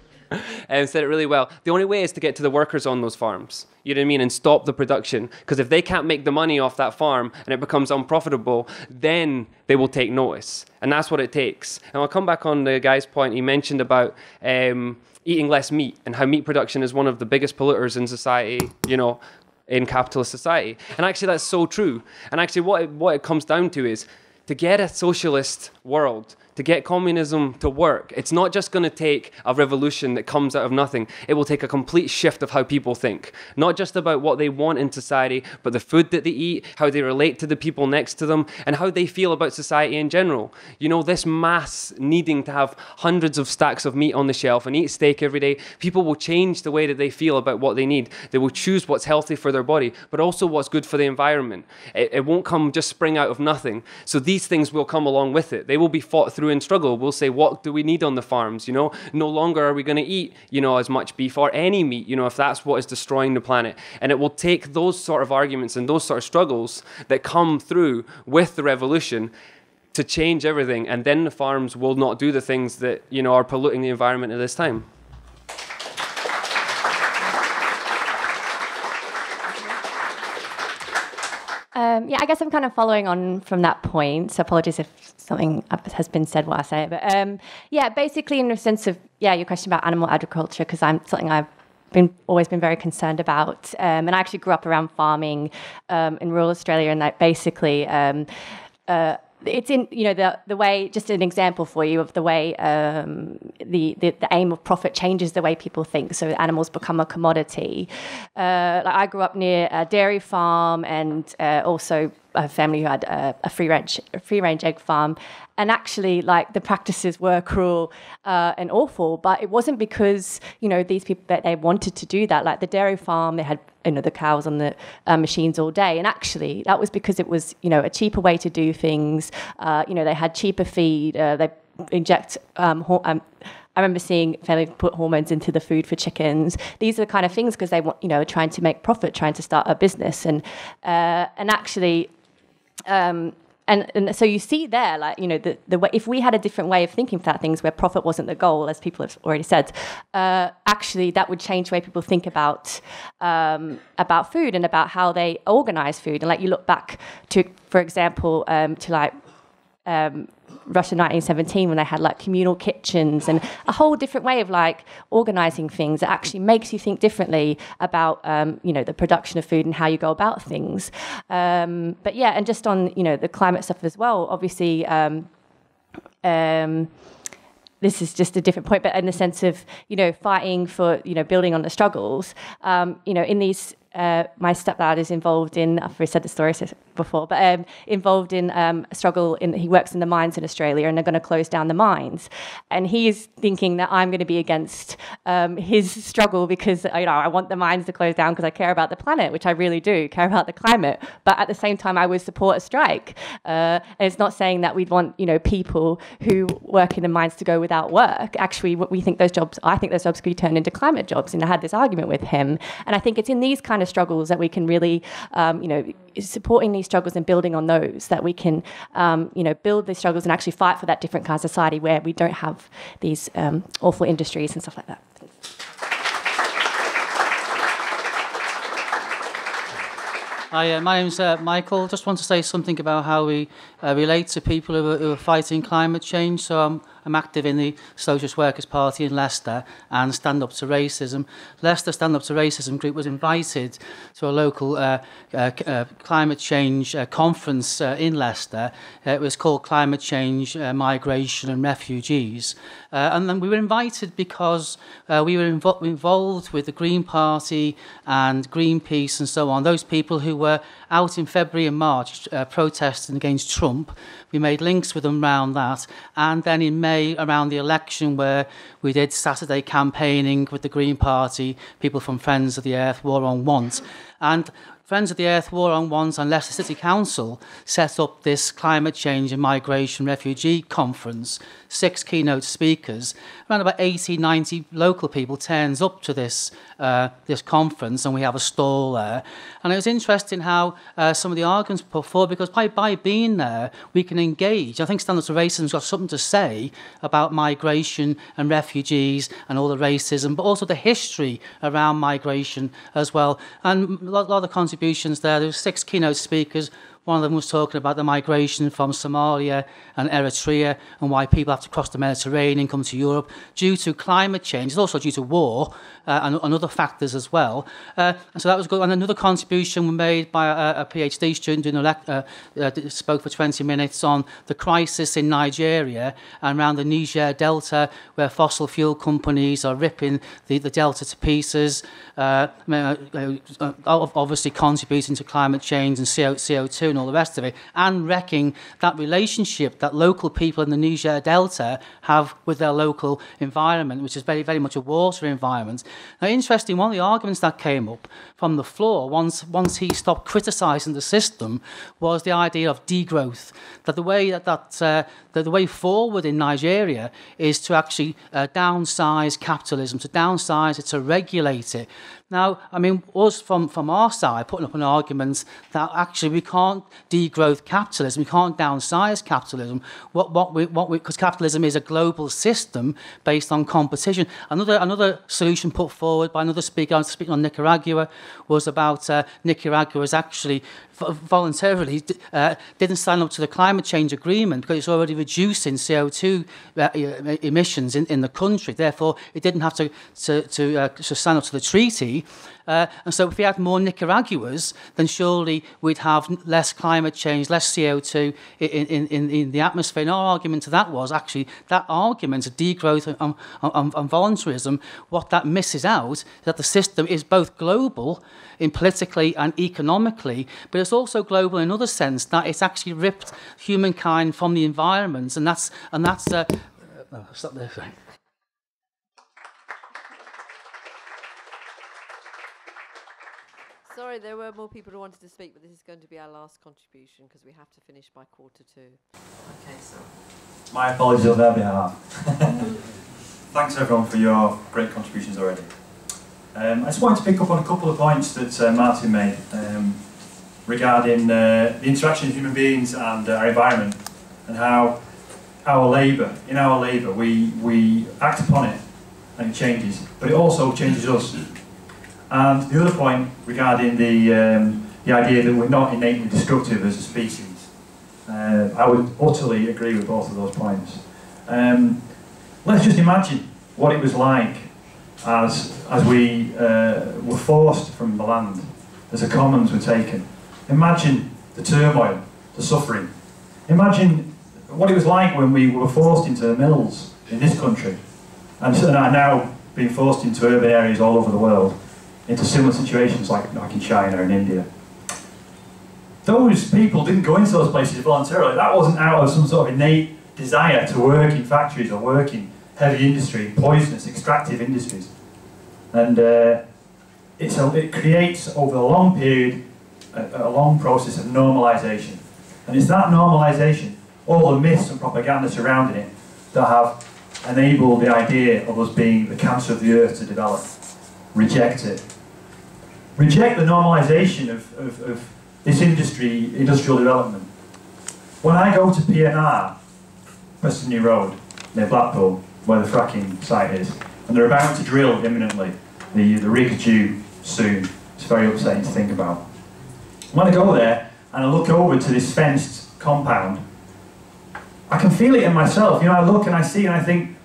Said it really well. The only way is to get to the workers on those farms, you know what I mean, and stop the production. Because if they can't make the money off that farm and it becomes unprofitable, then they will take notice. And that's what it takes. And I'll come back on the guy's point. He mentioned about eating less meat and how meat production is one of the biggest polluters in society, you know, in capitalist society. And actually that's so true. And actually what it comes down to is to get a socialist world, to get communism to work, it's not just going to take a revolution that comes out of nothing. It will take a complete shift of how people think. Not just about what they want in society, but the food that they eat, how they relate to the people next to them, and how they feel about society in general. You know, this mass needing to have hundreds of stacks of meat on the shelf and eat steak every day, people will change the way that they feel about what they need. They will choose what's healthy for their body, but also what's good for the environment. It won't come just spring out of nothing. So these things will come along with it. They will be fought through and struggle. We'll say, what do we need on the farms? You know, no longer are we going to eat, you know, as much beef or any meat, you know, if that's what is destroying the planet. And it will take those sort of arguments and those sort of struggles that come through with the revolution to change everything. And then the farms will not do the things that, you know, are polluting the environment at this time. Yeah, I guess I'm kind of following on from that point. So apologies if something has been said while I say it. But yeah, basically in the sense of, yeah, your question about animal agriculture, because something I've always been very concerned about. And I actually grew up around farming in rural Australia, and that basically it's in, you know, the way, just an example for you of the way the aim of profit changes the way people think. So animals become a commodity. Like I grew up near a dairy farm and also a family who had a free range egg farm. And actually, like, the practices were cruel and awful, but it wasn't because, you know, these people, that they wanted to do that. Like the dairy farm, they had, you know, the cows on the machines all day. And actually, that was because it was, you know, a cheaper way to do things. You know, they had cheaper feed. They inject, I remember seeing families put hormones into the food for chickens. These are the kind of things because they want, you know, trying to make profit, trying to start a business. And actually... And so you see there, like, you know, the way, if we had a different way of thinking about things where profit wasn't the goal, as people have already said, actually that would change the way people think about food and about how they organize food. And like you look back to, for example, to like Russia 1917 when they had like communal kitchens and a whole different way of like organizing things that actually makes you think differently about you know, the production of food and how you go about things. But yeah, and just on, you know, the climate stuff as well, obviously this is just a different point, but in the sense of, you know, fighting for, you know, building on the struggles, you know, in these my stepdad is involved in, I've already said the story before, but involved in a struggle he works in the mines in Australia, and they're going to close down the mines. And he is thinking that I'm going to be against his struggle because, you know, I want the mines to close down because I care about the planet, which I really do, care about the climate. But at the same time, I would support a strike. And it's not saying that we'd want, you know, people who work in the mines to go without work. Actually, what we think those jobs, I think those jobs could be turned into climate jobs. And I had this argument with him. And I think it's in these kind of struggles that we can really, you know, supporting these these struggles and building on those, that we can, build these struggles and actually fight for that different kind of society where we don't have these awful industries and stuff like that. Hi, my name's Michael. Just want to say something about how we relate to people who are fighting climate change. So I'm active in the Socialist Workers Party in Leicester and Stand Up to Racism. Leicester Stand Up to Racism group was invited to a local climate change conference in Leicester. It was called Climate Change, Migration and Refugees. And then we were invited because we were involved with the Green Party and Greenpeace and so on, those people who were out in February and March protesting against Trump. We made links with them around that. And then in May, around the election, where we did Saturday campaigning with the Green Party, people from Friends of the Earth, War on Want. And Friends of the Earth, War on Want and Leicester City Council set up this Climate Change and Migration Refugee Conference, 6 keynote speakers. Around about 80, 90 local people turns up to this conference, and we have a stall there. And it was interesting how some of the arguments were put forward, because by being there, we can engage. I think Stand Up to Racism's got something to say about migration and refugees and all the racism, but also the history around migration as well. And a lot of the contributions there were 6 keynote speakers. One of them was talking about the migration from Somalia and Eritrea and why people have to cross the Mediterranean, come to Europe, due to climate change. It's also due to war and other factors as well. And so that was good. And another contribution was made by a PhD student who spoke for 20 minutes on the crisis in Nigeria and around the Niger Delta, where fossil fuel companies are ripping the delta to pieces, obviously contributing to climate change and CO2 and all the rest of it, and wrecking that relationship that local people in the Niger Delta have with their local environment, which is very, very much a water environment. Now, interesting, one of the arguments that came up from the floor, once he stopped criticising the system, was the idea of degrowth, that the way that the way forward in Nigeria is to actually downsize capitalism, to downsize it, to regulate it. Now, I mean, us from our side, putting up an argument that actually we can't degrowth capitalism, we can't downsize capitalism, because capitalism is a global system based on competition. Another solution put forward by another speaker, I was speaking on Nicaragua, was about Nicaragua's actually voluntarily didn't sign up to the climate change agreement because it's already reducing CO2 emissions in the country. Therefore, it didn't have to sign up to the treaty. And so if we had more Nicaraguas, then surely we'd have less climate change, less CO2 in the atmosphere. And our argument to that was actually that argument of degrowth and voluntarism, what that misses out is that the system is both global in politically and economically, but it's also global in another sense, that it's actually ripped humankind from the environment, and that's stop there. Sorry. Sorry, there were more people who wanted to speak, but this is going to be our last contribution because we have to finish by 1:45. Okay, so. My apologies on their behalf. Thanks everyone for your great contributions already. I just wanted to pick up on a couple of points that Martin made regarding the interaction of human beings and our environment, and how in our labour, we act upon it and it changes, but it also changes us. And the other point regarding the idea that we're not innately destructive as a species, I would utterly agree with both of those points. Let's just imagine what it was like as we were forced from the land, as the commons were taken. Imagine the turmoil, the suffering. Imagine what it was like when we were forced into the mills in this country, and are now being forced into urban areas all over the world, into similar situations like in China and India. Those people didn't go into those places voluntarily. That wasn't out of some sort of innate desire to work in factories or work in heavy industry, poisonous, extractive industries. And it creates, over a long period, a long process of normalisation. And it's that normalisation, all the myths and propaganda surrounding it, that have enabled the idea of us being the cancer of the earth to develop. Reject it. Reject the normalisation of this industrial development. When I go to PNR, Western New Road, near Blackpool, where the fracking site is, and they're about to drill imminently, the rig is due soon. It's very upsetting to think about. When I go there and I look over to this fenced compound, I can feel it in myself. You know, I look and I see and I think,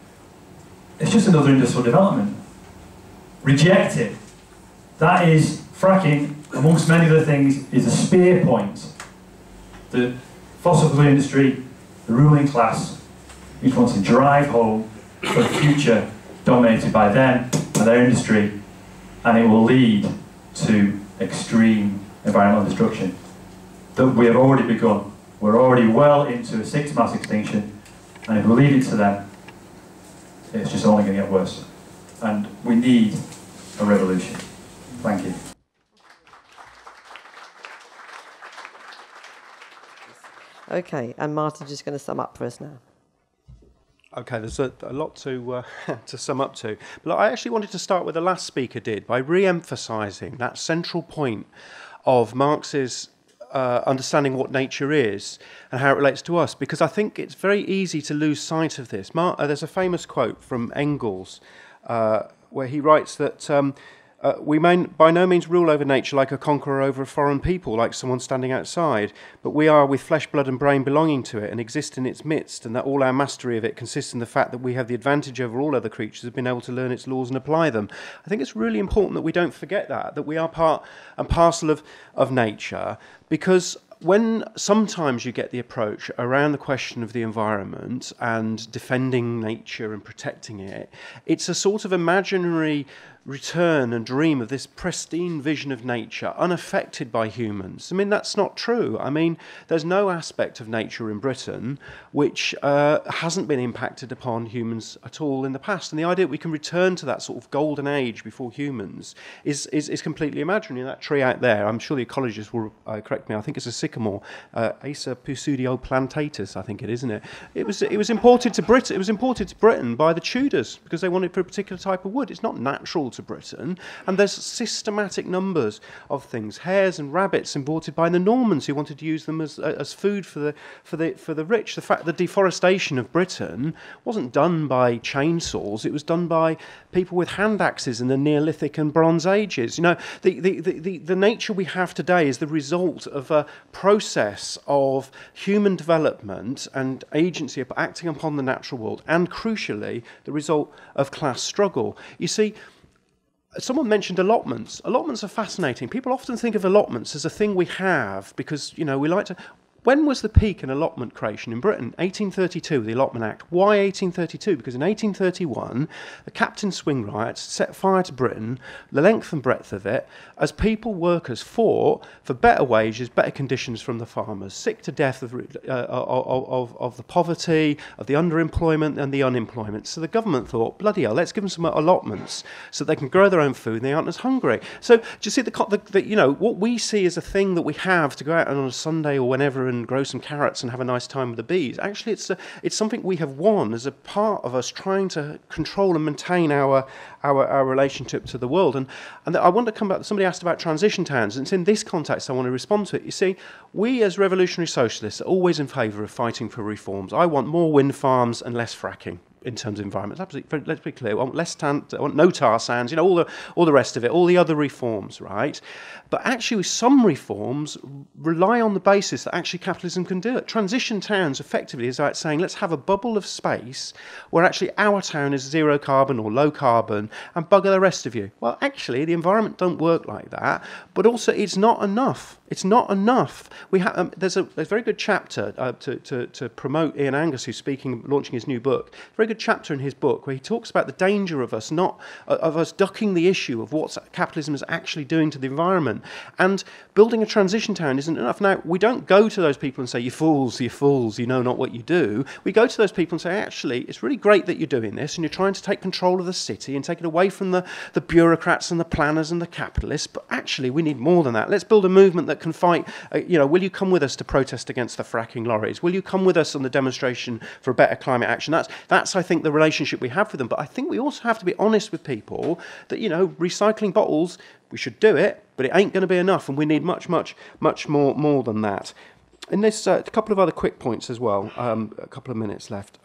it's just another industrial development. Reject it. That is fracking, amongst many other things, is a spear point. The fossil fuel industry, the ruling class, each wants to drive home for a future dominated by them and their industry, and it will lead to extreme environmental destruction that we have already begun. We're already well into a sixth mass extinction, and if we leave it to them, it's just only going to get worse. And we need a revolution. Thank you. Okay, and Martin's just going to sum up for us now. Okay, there's a lot to sum up to. But I actually wanted to start where the last speaker did, by re-emphasising that central point of Marx's understanding what nature is and how it relates to us, because I think it's very easy to lose sight of this. There's a famous quote from Engels where he writes that we may by no means rule over nature like a conqueror over a foreign people, like someone standing outside, but we are with flesh, blood and brain belonging to it and exist in its midst, and that all our mastery of it consists in the fact that we have the advantage over all other creatures of being able to learn its laws and apply them. I think it's really important that we don't forget that we are part and parcel of nature, because when sometimes you get the approach around the question of the environment and defending nature and protecting it, it's a sort of imaginary return and dream of this pristine vision of nature unaffected by humans. I mean, that's not true. I mean, there's no aspect of nature in Britain which hasn't been impacted upon humans at all in the past. And the idea that we can return to that sort of golden age before humans is completely imaginary. That tree out there, I'm sure the ecologists will correct me, I think it's a sycamore, Acer Pusudio plantatus, I think it is, isn't it? It was imported to Britain. It was imported to Britain by the Tudors because they wanted it for a particular type of wood. It's not natural to Britain, and there's systematic numbers of things. Hares and rabbits imported by the Normans who wanted to use them as food for the rich. The fact that deforestation of Britain wasn't done by chainsaws; it was done by people with hand axes in the Neolithic and Bronze Ages. You know, the nature we have today is the result of a process of human development and agency acting upon the natural world, and crucially, the result of class struggle. You see, someone mentioned allotments. Allotments are fascinating. People often think of allotments as a thing we have because, you know, we like to... When was the peak in allotment creation in Britain? 1832, the Allotment Act. Why 1832? Because in 1831, the Captain Swing riots set fire to Britain, the length and breadth of it, as workers fought for better wages, better conditions from the farmers, sick to death of the poverty, of the underemployment and the unemployment. So the government thought, bloody hell, let's give them some allotments so they can grow their own food and they aren't as hungry. So do you see you know, what we see as a thing that we have to go out on a Sunday or whenever and grow some carrots and have a nice time with the bees. Actually, it's something we have won as a part of us trying to control and maintain our relationship to the world. And I want to come back. Somebody asked about transition towns, and it's in this context I want to respond to it. You see, we as revolutionary socialists are always in favour of fighting for reforms. I want more wind farms and less fracking. In terms of environment, absolutely. Let's be clear. I want no tar sands. You know, all the rest of it, all the other reforms, right? But actually, some reforms rely on the basis that actually capitalism can do it. Transition towns, effectively, is like saying let's have a bubble of space where actually our town is zero carbon or low carbon, and bugger the rest of you. Well, actually, the environment don't work like that. But also, it's not enough. It's not enough. We have there's a very good chapter to promote Ian Angus, who's launching his new book. Very good chapter in his book where he talks about the danger of us ducking the issue of what capitalism is actually doing to the environment. And building a transition town isn't enough. Now, we don't go to those people and say, you fools, you know not what you do. We go to those people and say, actually, it's really great that you're doing this and you're trying to take control of the city and take it away from the bureaucrats and the planners and the capitalists. But actually, we need more than that. Let's build a movement that can fight. Will you come with us to protest against the fracking lorries? Will you come with us on the demonstration for better climate action? That's I I think, the relationship we have with them. But I think we also have to be honest with people that, you know, recycling bottles, we should do it, but it ain't going to be enough, and we need much more than that. And there's a couple of other quick points as well, a couple of minutes left.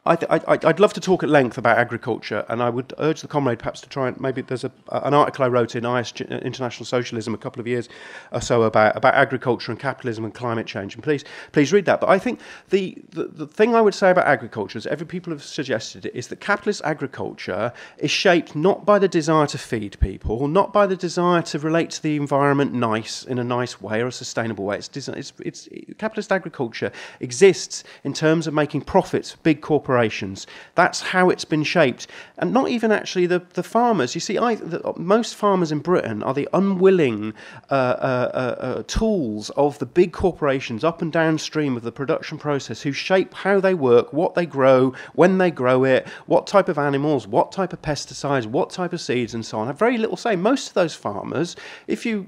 I'd love to talk at length about agriculture, and I would urge the comrade perhaps to try and, maybe there's an article I wrote in International Socialism a couple of years or so about agriculture and capitalism and climate change, and please read that. But I think the thing I would say about agriculture, as every people have suggested it, is that capitalist agriculture is shaped not by the desire to feed people, not by the desire to relate to the environment in a nice way or a sustainable way. It's capitalist agriculture exists in terms of making profits for big corporations. That's how it's been shaped. And not even actually the farmers. You see, most farmers in Britain are the unwilling tools of the big corporations up and downstream of the production process, who shape how they work, what they grow, when they grow it, what type of animals, what type of pesticides, what type of seeds, and so on. Have very little say. Most of those farmers, if you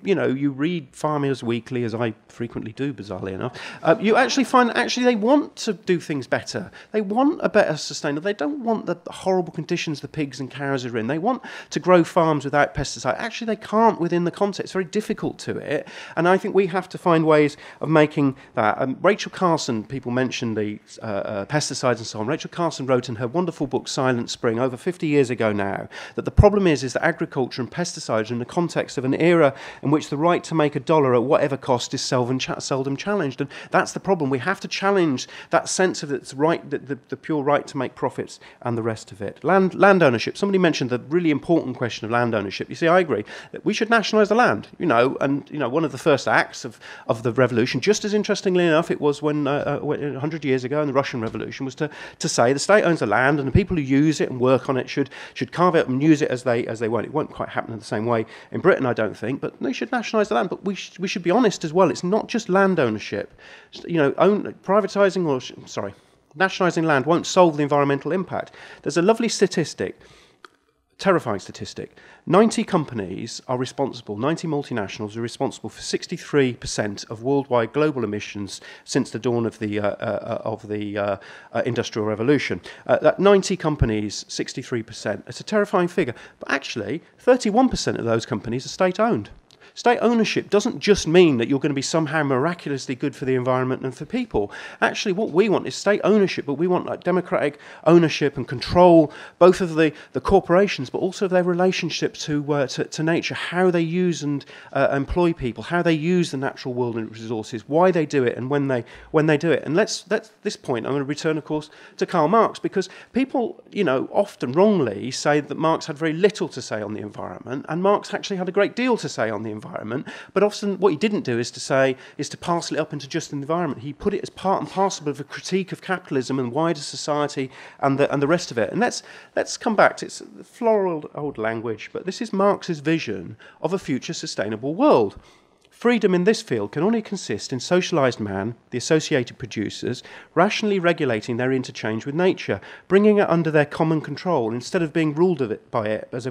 read Farmers Weekly, as I frequently do, bizarrely enough, you actually find they want to do things better. They want a better sustainable. They don't want the horrible conditions the pigs and cows are in. They want to grow farms without pesticide. Actually, they can't within the context. It's very difficult to it. And I think we have to find ways of making that. Rachel Carson, people mentioned the pesticides and so on. Rachel Carson wrote in her wonderful book, Silent Spring, over 50 years ago now, that the problem is that agriculture and pesticides are in the context of an era in which the right to make a dollar at whatever cost is seldom challenged. And that's the problem. We have to challenge that sense of it's right, the pure right to make profits and the rest of it. Land ownership. Somebody mentioned the really important question of land ownership. You see, I agree. We should nationalise the land, and one of the first acts of the revolution, just as interestingly enough, it was when 100 years ago in the Russian Revolution, was to say the state owns the land and the people who use it and work on it should carve it and use it as they want. It won't quite happen in the same way in Britain, I don't think, but they should nationalise the land. But we should be honest as well. It's not just land ownership. Nationalising land won't solve the environmental impact. There's a lovely statistic, terrifying statistic. 90 companies are responsible, 90 multinationals are responsible for 63% of worldwide global emissions since the dawn of the Industrial Revolution. That 90 companies, 63%, it's a terrifying figure. But actually, 31% of those companies are state-owned. State ownership doesn't just mean that you're going to be somehow miraculously good for the environment and for people. Actually, what we want is state ownership, but we want democratic ownership and control, both of the corporations, but also of their relationship to nature, how they use and employ people, how they use the natural world and resources, why they do it, and when they do it. And let's this point, I'm going to return, of course, to Karl Marx, because people, often wrongly say that Marx had very little to say on the environment, and Marx actually had a great deal to say on the environment. But often what he didn't do is to parcel it up into just the environment. He put it as part and parcel of a critique of capitalism and wider society and the rest of it. And let's come back to, it's floral old language, but this is Marx's vision of a future sustainable world. Freedom in this field can only consist in socialised man, the associated producers, rationally regulating their interchange with nature, bringing it under their common control instead of being ruled by it as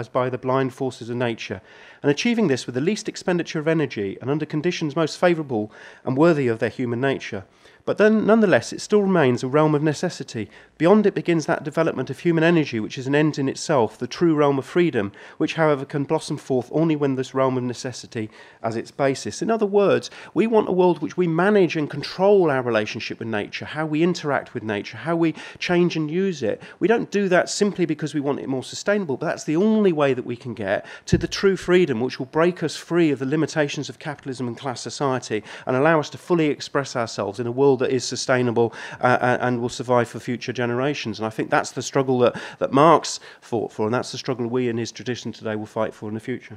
by the blind forces of nature, and achieving this with the least expenditure of energy and under conditions most favourable and worthy of their human nature. But then, nonetheless, it still remains a realm of necessity. Beyond it begins that development of human energy, which is an end in itself, the true realm of freedom, which, however, can blossom forth only when this realm of necessity as its basis. In other words, we want a world which we manage and control our relationship with nature, how we interact with nature, how we change and use it. We don't do that simply because we want it more sustainable, but that's the only way that we can get to the true freedom which will break us free of the limitations of capitalism and class society and allow us to fully express ourselves in a world that is sustainable and will survive for future generations. And I think that's the struggle that Marx fought for, and that's the struggle we in his tradition today will fight for in the future.